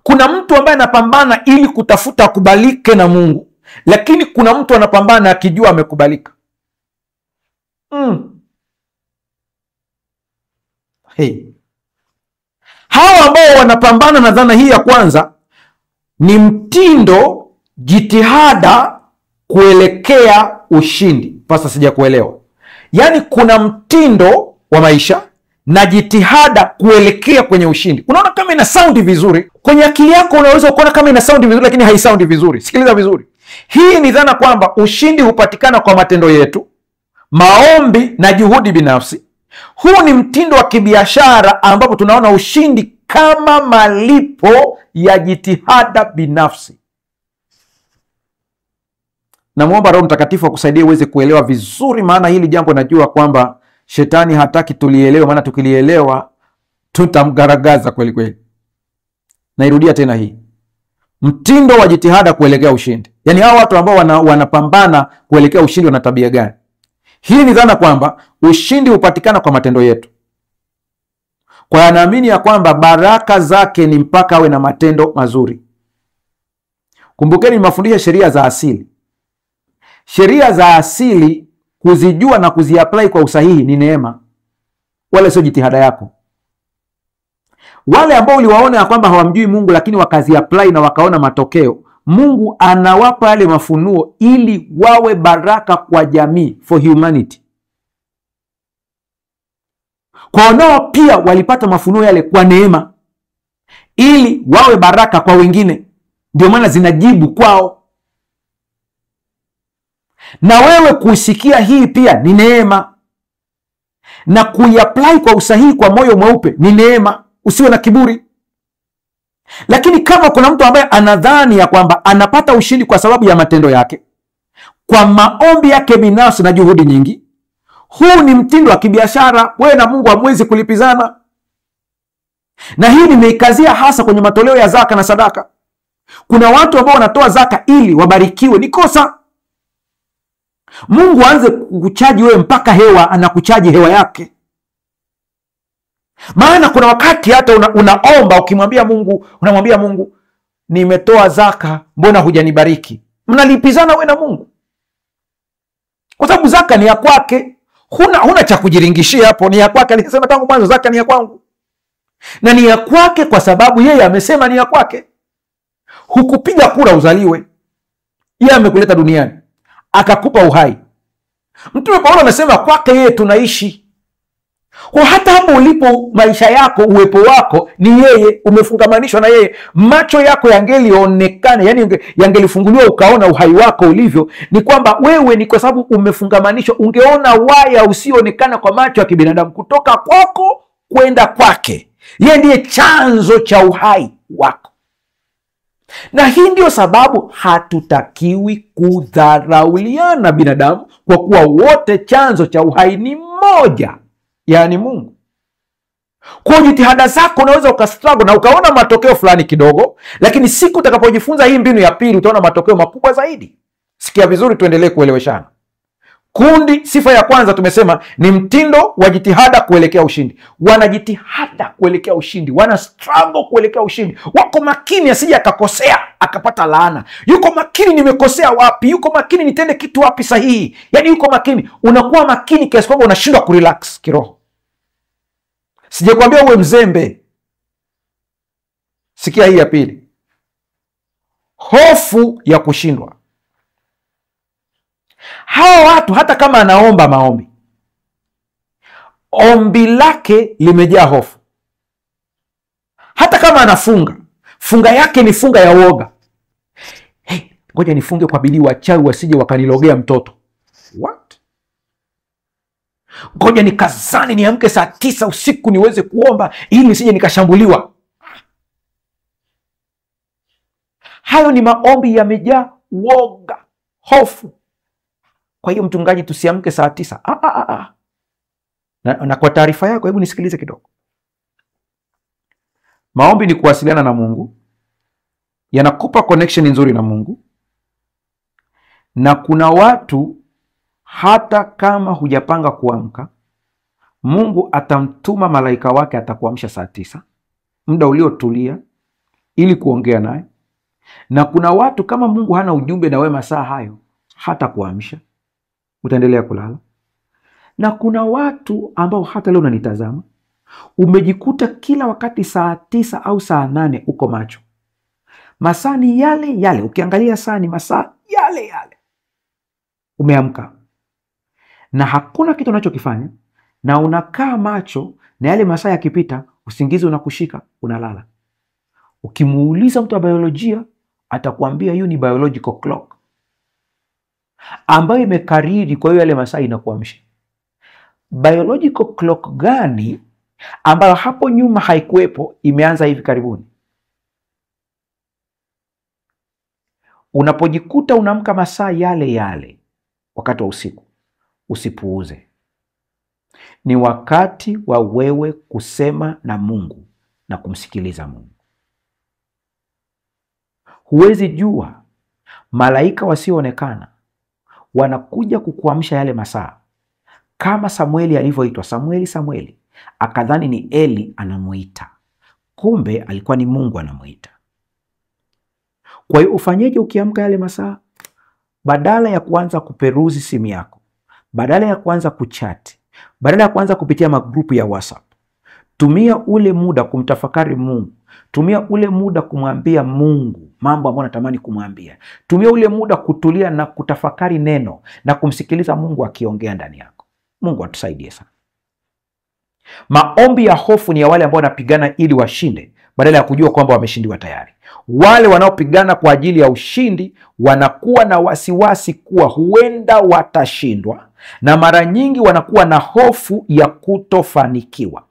Kuna mtu ambaye anapambana ili kutafuta kubalike na Mungu, lakini kuna mtu anapambana akijua amekubalika. Hawa ambao wanapambana na dhana hii ya kwanza ni mtindo, jitihada kuelekea ushindi. Pasa sija kuelewa. Yaani kuna mtindo wa maisha na jitihada kuelekea kwenye ushindi. Unaona kama ina sound vizuri kwenye akili yako, unaweza kuona kama ina sound vizuri, lakini haisound vizuri. Sikiliza vizuri. Hii ni dhana kwamba ushindi hupatikana kwa matendo yetu, maombi na juhudi binafsi. Huu ni mtindo wa kibiashara ambapo tunaona ushindi kama malipo ya jitihada binafsi. Namwomba Roho Mtakatifu akusaidie uweze kuelewa vizuri, maana hili jambo najua kwamba shetani hataki tulielewe, maana tukilielewa tutamgaragaza kweli kweli. Nairudia tena hii. Mtindo wa jitihada kuelekea ushindi. Yaani hao watu ambao wanapambana kuelekea ushindi wana tabia gani? Hii ni dhana kwamba ushindi hupatikana kwa matendo yetu. Kwa anaamini ya kwamba baraka zake ni mpaka awe na matendo mazuri. Kumbukeni nimefundisha sheria za asili. Sheria za asili kuzijua na kuziapply kwa usahihi ni neema, wala sio jitihada yako. Wale ambao uliwaona ya kwamba hawamjui Mungu lakini wakaziapply na wakaona matokeo, Mungu anawapa yale mafunuo ili wawe baraka kwa jamii, for humanity. Kwa nao pia walipata mafunuo yale kwa neema ili wawe baraka kwa wengine, ndio maana zinajibu kwao. Na wewe kusikia hii pia ni neema, na kuiapply kwa usahihi kwa moyo mweupe ni neema. Usiwe na kiburi. Lakini kama kuna mtu ambaye anadhani ya kwamba anapata ushindi kwa sababu ya matendo yake, kwa maombi yake binafsi na juhudi nyingi, huu ni mtindo wa kibiashara. Wewe na Mungu hamwezi kulipizana. Na hii nimeikazia hasa kwenye matoleo ya zaka na sadaka. Kuna watu ambao wanatoa zaka ili wabarikiwe, ni kosa. Mungu aanze kukuchaji wewe mpaka hewa, anakuchaji hewa yake. Maana kuna wakati hata unaomba ukimwambia Mungu, unamwambia Mungu, nimetoa zaka, mbona hujanibariki? Mnalipizana wewe na Mungu. Kwa sababu zaka ni ya kwake. Huna cha kujiringishia hapo, ni ya kwake. Alisema tangu mwanzo zaka ni ya kwangu. Na ni ya kwake kwa sababu yeye amesema ni ya kwake. Hukupiga kura uzaliwe. Yeye amekuleta duniani, akakupa uhai. Mtume Paulo anasema kwake yeye tunaishi. Kwa hata hapo ulipo, maisha yako, uwepo wako ni yeye, umefungamanishwa na yeye. Macho yako yangelionekana, yani yangelifunguliwa ukaona uhai wako ulivyo, ni kwamba wewe ni kwa sababu umefungamanishwa, ungeona waya usioonekana kwa macho ya kibinadamu kutoka kwako kwenda kwake. Yeye ndiye chanzo cha uhai wako. Na hii ndio sababu hatutakiwi kudharauliana binadamu, kwa kuwa wote chanzo cha uhai ni mmoja, yaani Mungu. Kwa jitihada zako unaweza ukastruggle na ukaona matokeo fulani kidogo, lakini siku utakapojifunza hii mbinu ya pili utaona matokeo makubwa zaidi. Sikia vizuri, tuendelee kueleweshana. Kundi, sifa ya kwanza tumesema ni mtindo wa jitihada kuelekea ushindi. Wanajitihada kuelekea ushindi, wana struggle kuelekea ushindi. Wako makini asije akakosea akapata laana. Yuko makini, nimekosea wapi? Yuko makini, nitende kitu wapi sahihi? Yaani yuko makini. Unakuwa makini kiasi kwamba unashindwa kurelax kiroho. Sijakwambia uwe mzembe. Sikia hii ya pili. Hofu ya kushindwa. Hawa watu hata kama anaomba maombi, ombi lake limejaa hofu. Hata kama anafunga, funga yake ni funga ya uoga. Ngoja nifunge kwa bidii, wachawi wasije wakanilogea mtoto. What? Ngoja nikazani niamke saa 9 usiku niweze kuomba ili nisije nikashambuliwa. Hayo ni maombi yamejaa uoga, hofu. Kwa hiyo mchungaji, tusiamke saa 9. Na kwa taarifa yako, hebu nisikilize kidogo. Maombi ni kuwasiliana na Mungu, yanakupa connection nzuri na Mungu. Na kuna watu hata kama hujapanga kuamka, Mungu atamtuma malaika wake, atakuamsha saa 9, muda uliotulia, ili kuongea naye. Na kuna watu kama Mungu hana ujumbe na wewe masaa hayo, hata kuamsha, utaendelea kulala. Na kuna watu ambao hata leo unanitazama, umejikuta kila wakati saa 9 au saa 8 uko macho. Masaa ni yale yale, ukiangalia saa ni masaa yale yale. Umeamka na hakuna kitu unachokifanya, na unakaa macho, na yale masaa yakipita usingizi unakushika, unalala. Ukimuuliza mtu wa biolojia, atakwambia hiyo ni biological clock ambayo imekariri, kwa hiyo yale masaa inakuamsha. Biological clock gani ambayo hapo nyuma haikuwepo, imeanza hivi karibuni? Unapojikuta unaamka masaa yale yale wakati wa usiku, usipuuze. Ni wakati wa wewe kusema na Mungu na kumsikiliza Mungu. Huwezi jua malaika wasioonekana wanakuja kukuamsha yale masaa, kama Samueli alivyoitwa Samueli, Samueli, akadhani ni Eli anamuita, kumbe alikuwa ni Mungu anamuita. Kwa hiyo ufanyeje ukiamka yale masaa? Badala ya kuanza kuperuzi simu yako, badala ya kuanza kuchati, badala ya kuanza kupitia magrupu ya WhatsApp, tumia ule muda kumtafakari Mungu. Tumia ule muda kumwambia Mungu mambo ambayo unatamani kumwambia. Tumia ule muda kutulia na kutafakari neno na kumsikiliza Mungu akiongea ndani yako. Mungu atusaidie sana. Maombi ya hofu ni ya wale ambao wanapigana ili washinde badala ya kujua kwamba wameshindiwa tayari. Wale wanaopigana kwa ajili ya ushindi wanakuwa na wasiwasi kuwa huenda watashindwa, na mara nyingi wanakuwa na hofu ya kutofanikiwa.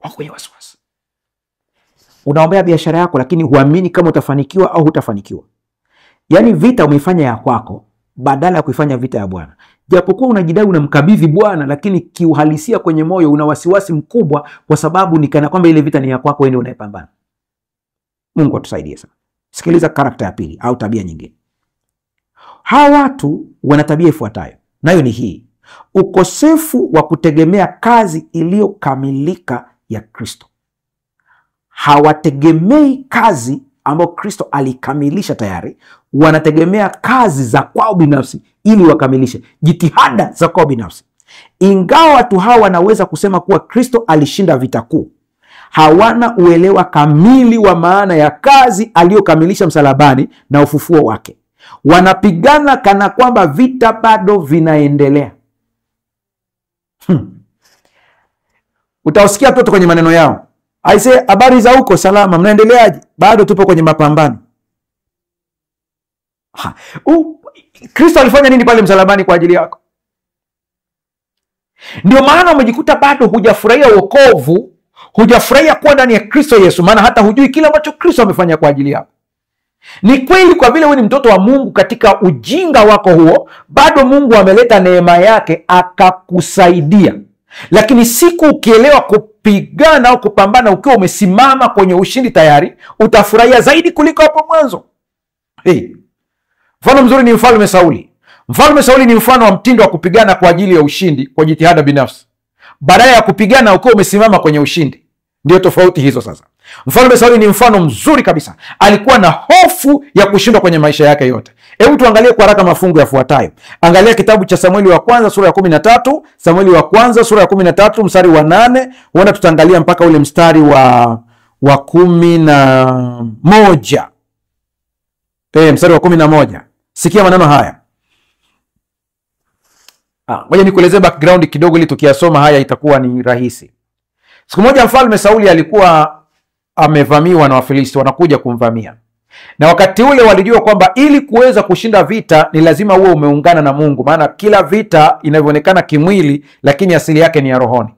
Wako kwenye wasiwasi. Unaombea biashara yako lakini huamini kama utafanikiwa au hutafanikiwa. Yaani vita umeifanya ya kwako badala ya kuifanya vita ya Bwana. Japokuwa unajidai unamkabidhi Bwana, lakini kiuhalisia kwenye moyo una wasiwasi mkubwa, kwa sababu ni kana kwamba ile vita ni ya kwako, wewe ndio unayepambana. Mungu atusaidie sana. Sikiliza karakta ya pili au tabia nyingine. Hawa watu wana tabia ifuatayo, nayo ni hii: ukosefu wa kutegemea kazi iliyokamilika ya Kristo. Hawategemei kazi ambayo Kristo alikamilisha tayari, wanategemea kazi za kwao binafsi ili wakamilishe, jitihada za kwao binafsi. Ingawa watu hawa wanaweza kusema kuwa Kristo alishinda vita kuu, hawana uelewa kamili wa maana ya kazi aliyokamilisha msalabani na ufufuo wake. Wanapigana kana kwamba vita bado vinaendelea. Utawasikia tu kwenye maneno yao, aise, habari za huko, salama, mnaendeleaje? Bado tupo kwenye mapambano. Kristo alifanya nini pale msalabani kwa ajili yako? Ndio maana umejikuta bado hujafurahia wokovu, hujafurahia kuwa ndani ya Kristo Yesu, maana hata hujui kile ambacho Kristo amefanya kwa ajili yako. Ni kweli, kwa vile wewe ni mtoto wa Mungu, katika ujinga wako huo bado Mungu ameleta neema yake akakusaidia. Lakini siku ukielewa kupigana au kupambana ukiwa umesimama kwenye ushindi tayari, utafurahia zaidi kuliko hapo mwanzo. Mfano mzuri ni Mfalme Sauli. Mfalme Sauli ni mfano wa mtindo wa kupigana kwa ajili ya ushindi kwa jitihada binafsi, badala ya kupigana ukiwa umesimama kwenye ushindi. Ndio tofauti hizo sasa. Mfalme Sauli ni mfano mzuri kabisa. Alikuwa na hofu ya kushindwa kwenye maisha yake yote. Hebu tuangalie kwa haraka mafungu yafuatayo. Angalia kitabu cha Samueli wa kwanza sura ya 13, Samueli wa kwanza sura ya 13 mstari wa 8, huenda tutaangalia mpaka ule mstari wa 11. Mstari wa 11. Sikia maneno haya. Ngoja nikuelezee background kidogo ili tukiyasoma haya itakuwa ni rahisi. Siku moja Mfalme Sauli alikuwa amevamiwa na Wafilisti, wanakuja kumvamia. Na wakati ule walijua kwamba ili kuweza kushinda vita ni lazima uwe umeungana na Mungu, maana kila vita inavyoonekana kimwili lakini asili yake ni ya rohoni.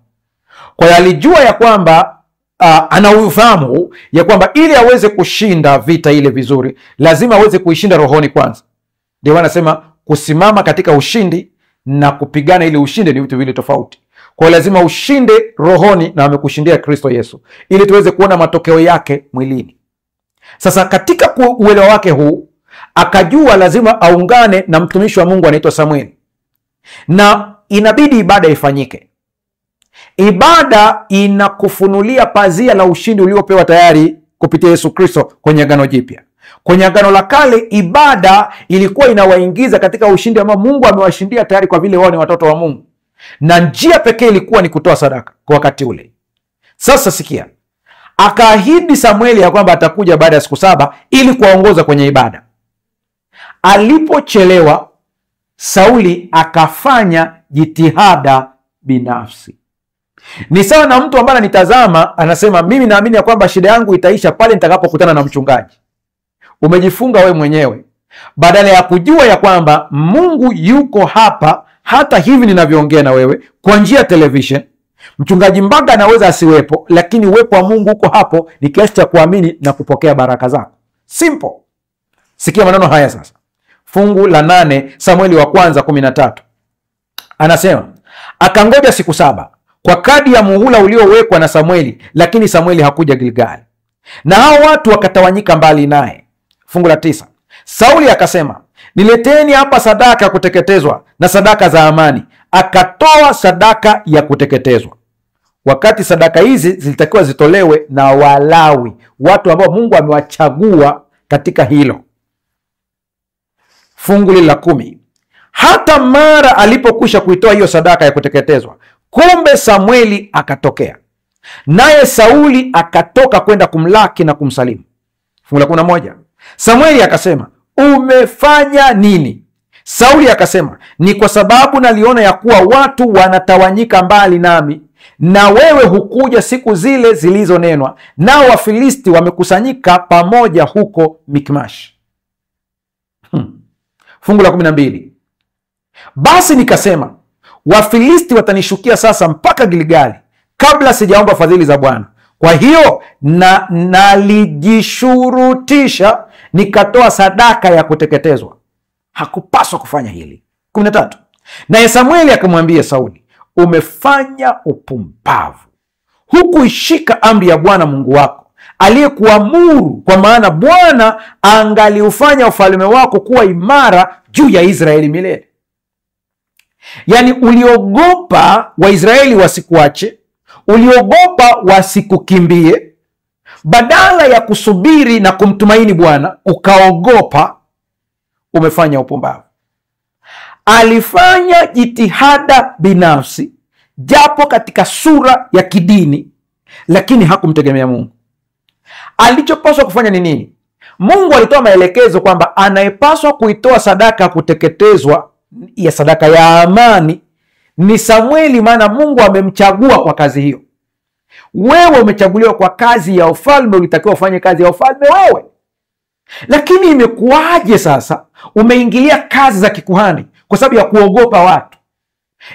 Kwa hiyo alijua ya kwamba ana ufahamu ya kwamba ili aweze kushinda vita ile vizuri lazima aweze kuishinda rohoni kwanza. Ndio wanasema kusimama katika ushindi na kupigana ili ushinde ni vitu vile tofauti. Kwa lazima ushinde rohoni, na amekushindia Kristo Yesu ili tuweze kuona matokeo yake mwilini. Sasa katika uelewa wake huu akajua lazima aungane na mtumishi wa Mungu anaitwa Samueli, na inabidi ibada ifanyike. Ibada inakufunulia pazia la ushindi uliopewa tayari kupitia Yesu Kristo kwenye Agano Jipya. Kwenye Agano la Kale ibada ilikuwa inawaingiza katika ushindi ambao Mungu amewashindia tayari kwa vile wao ni watoto wa Mungu, na njia pekee ilikuwa ni kutoa sadaka kwa wakati ule. Sasa sikia, akaahidi Samueli ya kwamba atakuja baada ya siku 7 ili kuwaongoza kwenye ibada. Alipochelewa, Sauli akafanya jitihada binafsi. Ni sawa na mtu ambaye anitazama anasema, mimi naamini ya kwamba shida yangu itaisha pale nitakapokutana na mchungaji. Umejifunga wewe mwenyewe, badala ya kujua ya kwamba Mungu yuko hapa hata hivi ninavyoongea na wewe kwa njia ya television. Mchungaji Mbaga anaweza asiwepo, lakini uwepo wa Mungu uko hapo, ni kiasi cha kuamini na kupokea baraka zako. Simple. Sikia maneno haya sasa. Fungu la 8 Samueli wa kwanza 13. Anasema, akangoja siku 7 kwa kadi ya muhula uliowekwa na Samueli, lakini Samueli hakuja Gilgali, na hao watu wakatawanyika mbali naye. Fungu la 9. Sauli akasema, nileteni hapa sadaka ya kuteketezwa na sadaka za amani. Akatoa sadaka ya kuteketezwa, wakati sadaka hizi zilitakiwa zitolewe na Walawi, watu ambao Mungu amewachagua katika hilo. Fungu la 10. Hata mara alipokwisha kuitoa hiyo sadaka ya kuteketezwa, kumbe Samueli akatokea, naye Sauli akatoka kwenda kumlaki na kumsalimu. Fungu la 11. Samueli akasema, umefanya nini? Sauli akasema, ni kwa sababu naliona ya kuwa watu wanatawanyika mbali nami, na wewe hukuja siku zile zilizonenwa, nao Wafilisti wamekusanyika pamoja huko Mikmash. Fungu la 12. Basi nikasema, Wafilisti watanishukia sasa mpaka Gilgali, kabla sijaomba fadhili za Bwana. Kwa hiyo nalijishurutisha nikatoa sadaka ya kuteketezwa. Hakupaswa kufanya hili. 13. Naye Samueli akamwambia Sauli, umefanya upumbavu, hukuishika amri ya Bwana Mungu wako aliyekuamuru, kwa maana Bwana angaliufanya ufalme wako kuwa imara juu ya Israeli milele. Yaani uliogopa Waisraeli wasikuache, uliogopa wasikukimbie. Badala ya kusubiri na kumtumaini Bwana, ukaogopa. Umefanya upumbavu. Alifanya jitihada binafsi, japo katika sura ya kidini, lakini hakumtegemea Mungu. Alichopaswa kufanya ni nini? Mungu alitoa maelekezo kwamba anayepaswa kuitoa sadaka ya kuteketezwa, ya sadaka ya amani, ni Samueli, maana Mungu amemchagua kwa kazi hiyo. Wewe umechaguliwa kwa kazi ya ufalme, ulitakiwa ufanye kazi ya ufalme wewe. Lakini imekuwaje sasa umeingilia kazi za kikuhani kwa sababu ya kuogopa watu?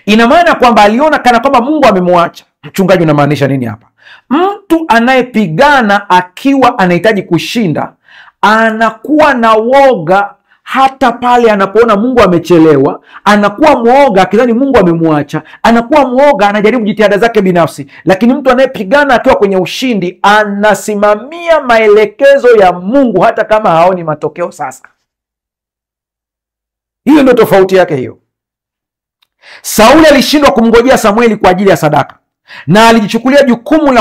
Ina maana kwamba aliona kana kwamba Mungu amemwacha. Mchungaji, unamaanisha nini hapa? Mtu anayepigana akiwa anahitaji kushinda anakuwa na woga hata pale anapoona Mungu amechelewa. Anakuwa mwoga akidhani Mungu amemwacha. Anakuwa mwoga, anajaribu jitihada zake binafsi. Lakini mtu anayepigana akiwa kwenye ushindi anasimamia maelekezo ya Mungu hata kama haoni matokeo sasa. Hiyo ndio tofauti yake hiyo. Sauli alishindwa kumngojea Samueli kwa ajili ya sadaka, na alijichukulia jukumu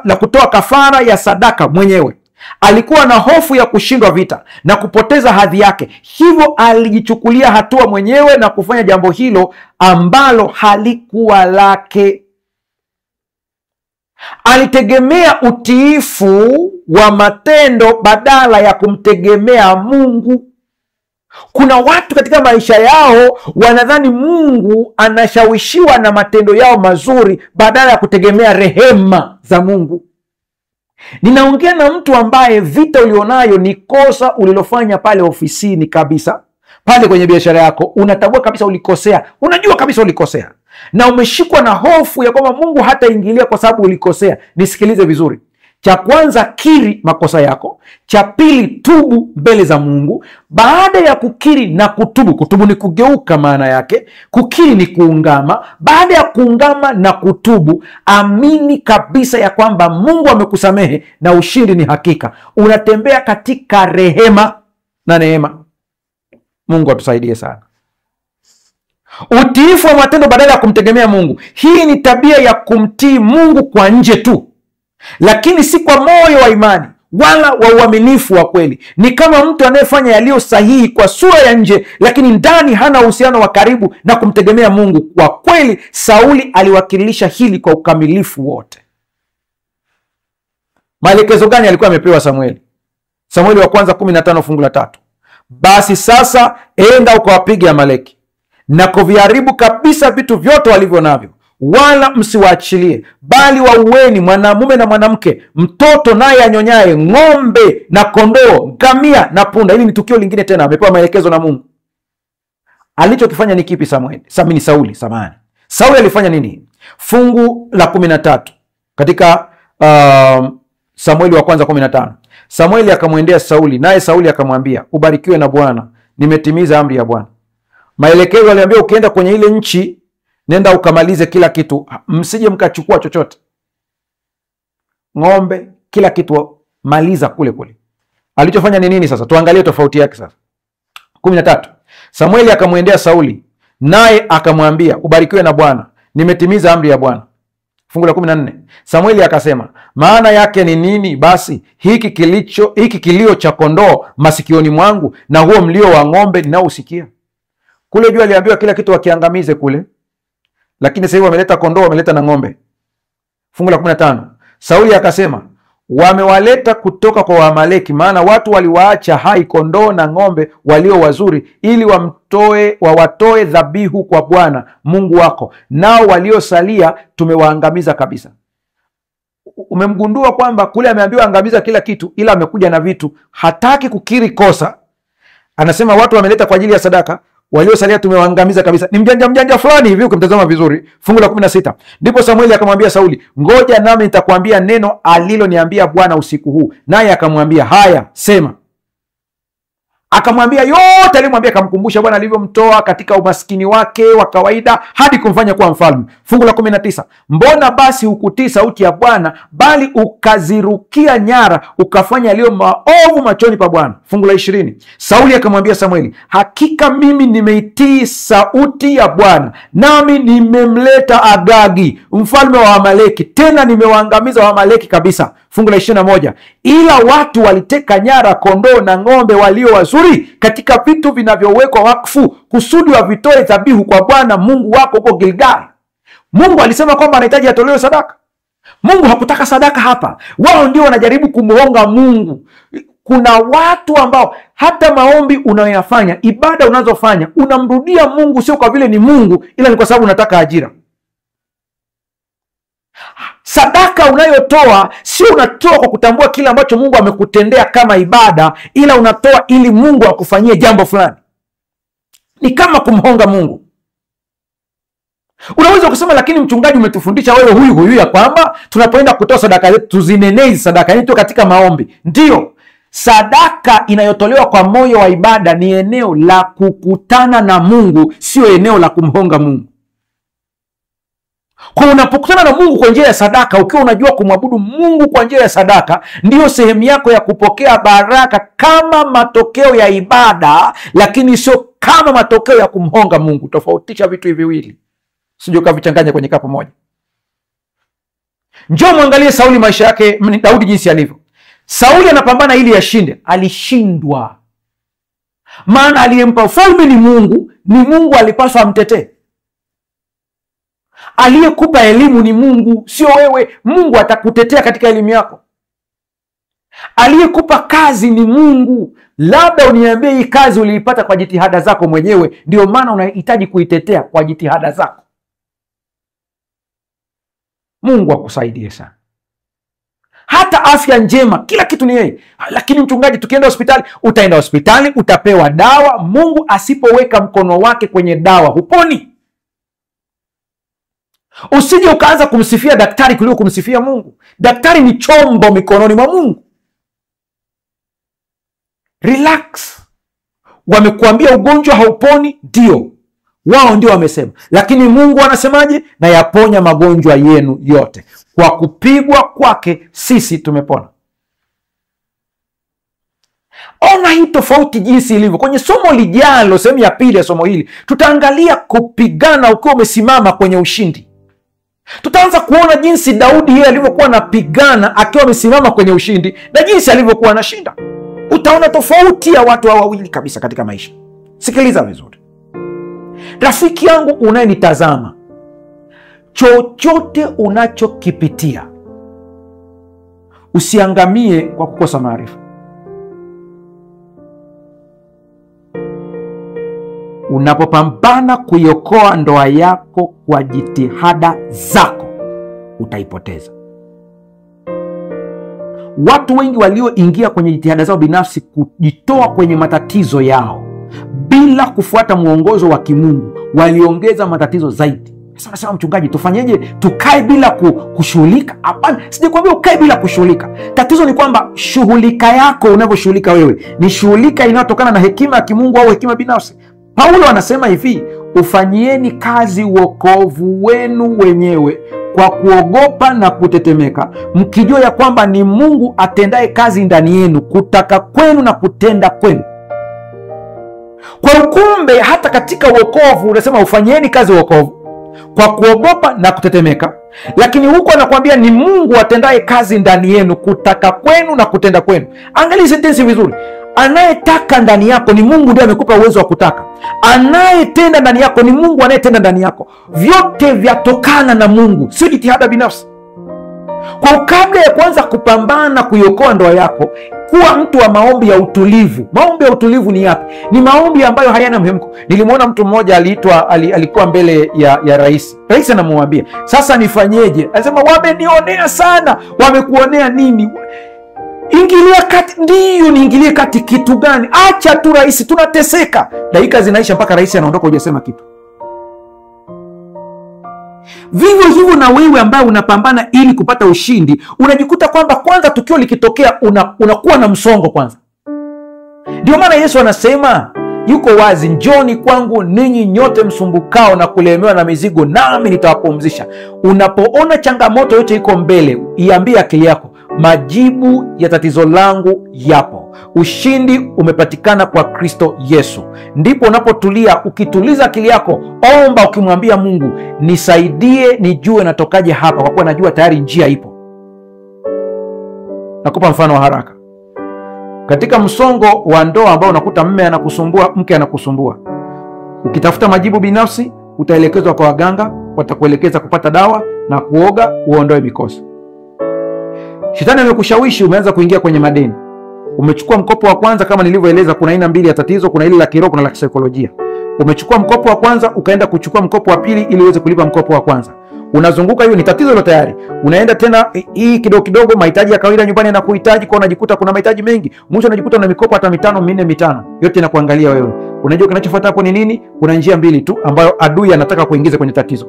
la kutoa kafara ya sadaka mwenyewe. Alikuwa na hofu ya kushindwa vita na kupoteza hadhi yake, hivyo alijichukulia hatua mwenyewe na kufanya jambo hilo ambalo halikuwa lake. Alitegemea utiifu wa matendo badala ya kumtegemea Mungu. Kuna watu katika maisha yao wanadhani Mungu anashawishiwa na matendo yao mazuri badala ya kutegemea rehema za Mungu. Ninaongea na mtu ambaye vita ulionayo ni kosa ulilofanya pale ofisini kabisa, pale kwenye biashara yako. Unatambua kabisa ulikosea, unajua kabisa ulikosea, na umeshikwa na hofu ya kwamba Mungu hataingilia kwa sababu ulikosea. Nisikilize vizuri. Cha kwanza, kiri makosa yako. Cha pili, tubu mbele za Mungu. Baada ya kukiri na kutubu, kutubu ni kugeuka maana yake, kukiri ni kuungama. Baada ya kuungama na kutubu, amini kabisa ya kwamba Mungu amekusamehe na ushindi ni hakika. Unatembea katika rehema na neema. Mungu atusaidie sana. Utiifu wa matendo badala ya kumtegemea Mungu. Hii ni tabia ya kumtii Mungu kwa nje tu, lakini si kwa moyo wa imani wala wa uaminifu wa kweli. Ni kama mtu anayefanya yaliyo sahihi kwa sura ya nje, lakini ndani hana uhusiano wa karibu na kumtegemea Mungu. Kwa kweli, Sauli aliwakilisha hili kwa ukamilifu wote. Maelekezo gani alikuwa amepewa Samueli? Samueli wa kwanza 15 fungu la 3. Basi sasa enda ukawapige Amaleki na kuviharibu kabisa vitu vyote walivyo navyo, wala msiwaachilie, bali waueni mwanamume na mwanamke, mtoto naye anyonyaye, ng'ombe na kondoo, ngamia na punda. Hili ni tukio lingine tena, amepewa maelekezo na Mungu. Alichokifanya ni kipi Sauli alifanya nini? Fungu la 13 katika Samueli wa kwanza 15. Samueli akamwendea Sauli, naye Sauli akamwambia, ubarikiwe na Bwana, nimetimiza amri ya Bwana. Maelekezo aliambia, ukienda kwenye ile nchi, nenda ukamalize kila kitu, msije mkachukua chochote, ng'ombe, kila kitu maliza kule kule. Alichofanya ni nini sasa? Tuangalie tofauti yake sasa. 13. Samueli akamwendea Sauli, naye akamwambia, ubarikiwe na Bwana, nimetimiza amri ya Bwana. Fungu la 14. Samueli akasema, maana yake ni nini basi hiki kilio cha kondoo masikioni mwangu, na huo mlio wa ng'ombe ninaousikia? Kule juu aliambiwa kila kitu wakiangamize kule, lakini sasa hivi wameleta kondoo, wameleta na ng'ombe. Fungu la 15. Sauli akasema, wamewaleta kutoka kwa Waamaleki, maana watu waliwaacha hai kondoo na ng'ombe walio wazuri, ili wawatoe dhabihu kwa Bwana Mungu wako, nao waliosalia tumewaangamiza kabisa. Umemgundua kwamba kule ameambiwa angamiza kila kitu, ila amekuja na vitu, hataki kukiri kosa. Anasema watu wameleta kwa ajili ya sadaka, waliosalia tumewaangamiza kabisa. Ni mjanja fulani hivi ukimtazama vizuri. Fungu la 16. Ndipo Samueli akamwambia Sauli, ngoja nami nitakwambia neno aliloniambia Bwana usiku huu. Naye akamwambia, haya, sema. Akamwambia yote alimwambia, akamkumbusha Bwana alivyomtoa katika umaskini wake wa kawaida hadi kumfanya kuwa mfalme. Fungu la 19. Mbona basi hukutii sauti ya Bwana, bali ukazirukia nyara, ukafanya yaliyo maovu machoni pa Bwana? Fungu la 20. Sauli akamwambia Samueli, hakika mimi nimeitii sauti ya Bwana, nami nimemleta Agagi mfalme wa Amaleki, tena nimewaangamiza Waamaleki kabisa. Fungu la 21. Ila watu waliteka nyara kondoo na ng'ombe walio wazuri katika vitu vinavyowekwa wakfu, kusudi wavitoe dhabihu kwa Bwana Mungu wako huko Gilgali. Mungu alisema kwamba anahitaji atolewe sadaka. Mungu hakutaka sadaka hapa. Wao ndio wanajaribu kumuonga Mungu. Kuna watu ambao hata maombi unayoyafanya, ibada unazofanya, unamrudia Mungu sio kwa vile ni Mungu, ila ni kwa sababu unataka ajira. Sadaka unayotoa sio unatoa kwa kutambua kile ambacho Mungu amekutendea kama ibada, ila unatoa ili Mungu akufanyie jambo fulani. Ni kama kumhonga Mungu. Unaweza kusema, lakini mchungaji, umetufundisha wewe huyu ya kwamba tunapoenda kutoa sadaka zetu tuzinenei sadaka yetu katika maombi. Ndiyo, sadaka inayotolewa kwa moyo wa ibada ni eneo la kukutana na Mungu, sio eneo la kumhonga Mungu. Kwa unapokutana na Mungu kwa njia ya sadaka, ukiwa unajua kumwabudu Mungu kwa njia ya sadaka, ndiyo sehemu yako ya kupokea baraka kama matokeo ya ibada, lakini sio kama matokeo ya kumhonga Mungu. Tofautisha vitu hivi viwili, sije ukavichanganya kwenye kapu moja. Njoo muangalie Sauli, maisha yake, Daudi jinsi alivyo. Sauli anapambana ili ashinde, alishindwa. Maana aliyempa ufalme ni Mungu, ni Mungu alipaswa amtetee. Aliyekupa elimu ni Mungu, sio wewe. Mungu atakutetea katika elimu yako. Aliyekupa kazi ni Mungu. Labda uniambie hii kazi uliipata kwa jitihada zako mwenyewe, ndio maana unahitaji kuitetea kwa jitihada zako. Mungu akusaidie sana. Hata afya njema, kila kitu ni yeye. Lakini mchungaji, tukienda hospitali, utaenda hospitali, utapewa dawa. Mungu asipoweka mkono wake kwenye dawa, huponi. Usije ukaanza kumsifia daktari kuliko kumsifia Mungu. Daktari ni chombo mikononi mwa Mungu. Relax. Wamekuambia ugonjwa hauponi, ndio. Wao ndio wamesema. Lakini Mungu anasemaje? Na yaponya magonjwa yenu yote. Kwa kupigwa kwake sisi tumepona. Ona hii tofauti jinsi ilivyo. Kwenye somo lijalo, sehemu ya pili ya somo hili, tutaangalia kupigana ukiwa umesimama kwenye ushindi. Tutaanza kuona jinsi Daudi yeye alivyokuwa anapigana akiwa amesimama kwenye ushindi na jinsi alivyokuwa anashinda. Utaona tofauti ya watu hawa wawili kabisa katika maisha. Sikiliza vizuri. Rafiki yangu unayenitazama, chochote unachokipitia, usiangamie kwa kukosa maarifa. Unapopambana kuiokoa ndoa yako kwa jitihada zako, utaipoteza. Watu wengi walioingia kwenye jitihada zao binafsi kujitoa kwenye matatizo yao bila kufuata mwongozo wa kimungu, waliongeza matatizo zaidi. Sasa nasema mchungaji, tufanyeje? Tukae bila kushughulika? Hapana, sijakwambia ukae bila kushughulika. Tatizo ni kwamba shughulika yako unavyoshughulika wewe ni shughulika inayotokana na hekima ya kimungu au hekima binafsi. Paulo anasema hivi, ufanyieni kazi wokovu wenu wenyewe kwa kuogopa na kutetemeka, mkijua ya kwamba ni Mungu atendaye kazi ndani yenu, kutaka kwenu na kutenda kwenu. Kwa kumbe hata katika wokovu unasema ufanyieni kazi wokovu kwa kuogopa na kutetemeka, lakini huko anakuambia ni Mungu atendaye kazi ndani yenu, kutaka kwenu na kutenda kwenu. Angalia sentensi vizuri. Anayetaka ndani yako ni Mungu, ndiye amekupa uwezo wa kutaka. Anayetenda ndani yako ni Mungu anayetenda ndani yako. Vyote vyatokana na Mungu, sio jitihada binafsi. Kwa kabla ya kuanza kupambana kuiokoa ndoa yako, kuwa mtu wa maombi ya utulivu. Maombi ya utulivu ni yapi? Ni maombi ambayo hayana mhemko. Nilimwona mtu mmoja alikuwa mbele ya rais. Rais anamwambia, sasa nifanyeje? Anasema, wamenionea sana. Wamekuonea nini? Ingilia kati. Ndiyo, niingilie kati kitu gani? Acha tu rais, tunateseka. Dakika zinaisha mpaka rais anaondoka, hujasema kitu. Vivyo hivyo na wewe ambaye unapambana ili kupata ushindi, unajikuta kwamba kwanza tukio likitokea unakuwa na msongo kwanza. Ndio maana Yesu anasema, yuko wazi, njoni kwangu ninyi nyote msumbukao na kulemewa na mizigo, nami nitawapumzisha. Unapoona changamoto yote iko mbele, iambie akili yako, majibu ya tatizo langu yapo. Ushindi umepatikana kwa Kristo Yesu. Ndipo unapotulia, ukituliza akili yako, omba ukimwambia Mungu, nisaidie nijue natokaje hapa, kwa kuwa najua tayari njia ipo. Nakupa mfano wa haraka. Katika msongo wa ndoa ambao unakuta mume anakusumbua, mke anakusumbua, ukitafuta majibu binafsi, utaelekezwa kwa waganga, watakuelekeza kupata dawa na kuoga uondoe mikosi. Shetani amekushawishi, umeanza kuingia kwenye madeni. Umechukua mkopo wa kwanza, kama nilivyoeleza, kuna aina mbili ya tatizo, kuna ile la kiroho, kuna la kisaikolojia. Umechukua mkopo wa kwanza, ukaenda kuchukua mkopo wa pili ili uweze kulipa mkopo wa kwanza. Unazunguka, hiyo ni tatizo hilo tayari. Unaenda tena hii kidogo kidogo, mahitaji ya kawaida nyumbani yanakuhitaji, kwa unajikuta kuna mahitaji mengi. Mwisho unajikuta una mikopo hata 5, 4, 5. Yote inakuangalia wewe. Unajua kinachofuata hapo ni nini? Kuna njia mbili tu ambayo adui anataka kuingiza kwenye tatizo.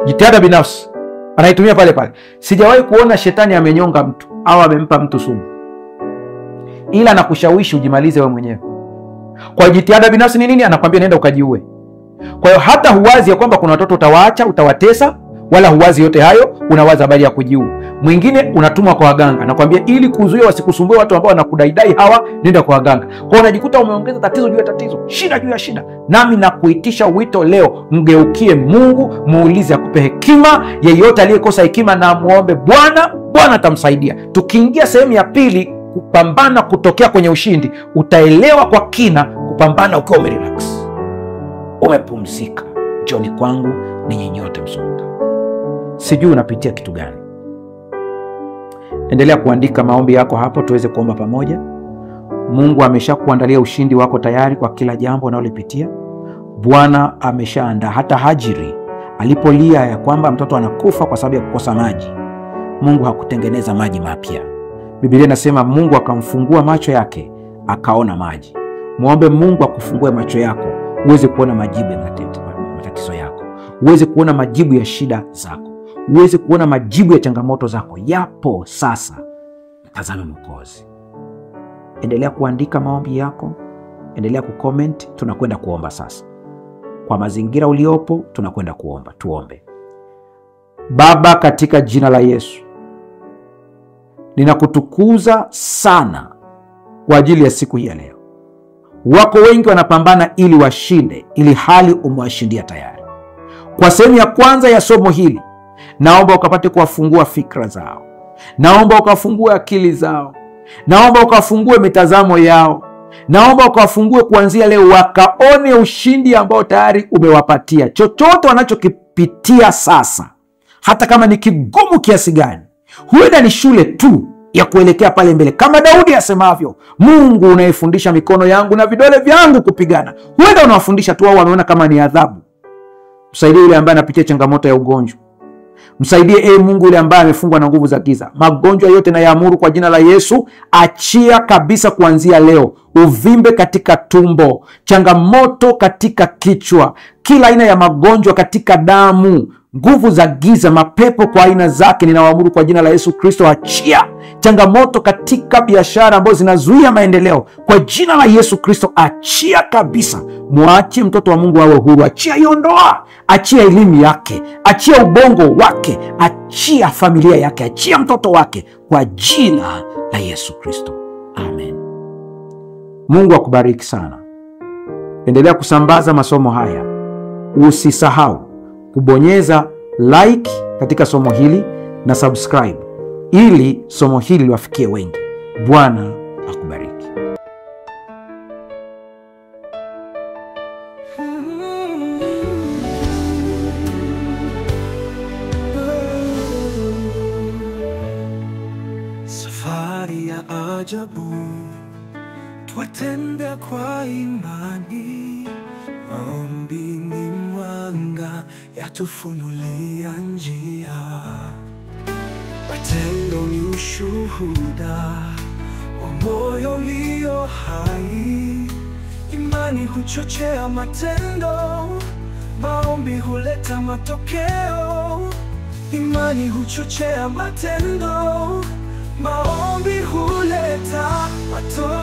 Jitihada binafsi anaitumia pale pale. Sijawahi kuona shetani amenyonga mtu au amempa mtu sumu, ila anakushawishi ujimalize wewe mwenyewe. Kwa jitihada binafsi ni nini? Anakwambia nenda ukajiue. Kwa hiyo hata huwazi ya kwamba kuna watoto utawaacha, utawatesa, wala huwazi yote hayo, unawaza habari ya kujiua. Mwingine unatumwa kwa waganga, nakwambia ili kuzuia wasikusumbue watu ambao wanakudaidai hawa, nenda kwa waganga. Kwa hiyo unajikuta umeongeza tatizo juu ya tatizo, shida juu ya shida. Nami nakuitisha wito leo, mgeukie Mungu, muulize akupe hekima. Yeyote aliyekosa hekima na muombe Bwana, Bwana atamsaidia. Tukiingia sehemu ya pili, kupambana kutokea kwenye ushindi, utaelewa kwa kina kupambana ukiwa umerelax, umepumzika. Njoni kwangu ninyi nyote msumbukao. Sijui unapitia kitu gani. Endelea kuandika maombi yako hapo tuweze kuomba pamoja. Mungu ameshakuandalia ushindi wako tayari kwa kila jambo unalopitia. Bwana ameshaandaa. Hata Hajiri alipolia ya kwamba mtoto anakufa kwa sababu ya kukosa maji, Mungu hakutengeneza maji mapya. Biblia inasema Mungu akamfungua macho yake akaona maji. Muombe Mungu akufungue macho yako uweze kuona majibu ya matatizo yako, uweze kuona majibu ya shida zako, uweze kuona majibu ya changamoto zako. Yapo sasa. Tazama Mwokozi. Endelea kuandika maombi yako, endelea kucomment. Tunakwenda kuomba sasa. Kwa mazingira uliopo tunakwenda kuomba. Tuombe. Baba, katika jina la Yesu, ninakutukuza sana kwa ajili ya siku hii ya leo. Wako wengi wanapambana ili washinde, ili hali umewashindia tayari. Kwa sehemu ya kwanza ya somo hili, naomba ukapate kuwafungua fikra zao, naomba ukafungue akili zao, naomba ukafungue mitazamo yao, naomba ukafungue kuanzia leo wakaone ushindi ambao tayari umewapatia. Chochote wanachokipitia sasa, hata kama ni kigumu kiasi gani, huenda ni shule tu ya kuelekea pale mbele. Kama Daudi asemavyo, Mungu unaifundisha mikono yangu na vidole vyangu kupigana. Huenda unawafundisha tu, wao wameona kama ni adhabu. Msaidie yule ambaye anapitia changamoto ya ugonjwa. Msaidie Mungu yule ambaye amefungwa na nguvu za giza. Magonjwa yote na yaamuru kwa jina la Yesu, achia kabisa kuanzia leo. Uvimbe katika tumbo, changamoto katika kichwa, kila aina ya magonjwa katika damu, Nguvu za giza, mapepo kwa aina zake, ninawaamuru kwa jina la Yesu Kristo, achia. Changamoto katika biashara ambazo zinazuia maendeleo, kwa jina la Yesu Kristo, achia kabisa. Mwache mtoto wa Mungu awe huru. Achia hiyo ndoa, achia elimu yake, achia ubongo wake, achia familia yake, achia mtoto wake, kwa jina la Yesu Kristo, amen. Mungu akubariki sana. Endelea kusambaza masomo haya. Usisahau kubonyeza like katika somo hili na subscribe, ili somo hili liwafikie wengi. Bwana akubariki. Safari ya ajabu, twatembea kwa imani. Maombi ni mwanga, yatufunulia njia. Matendo ni ushuhuda wa moyo ulio hai. Imani huchochea matendo, maombi huleta matokeo. Imani huchochea matendo, maombi huleta matokeo.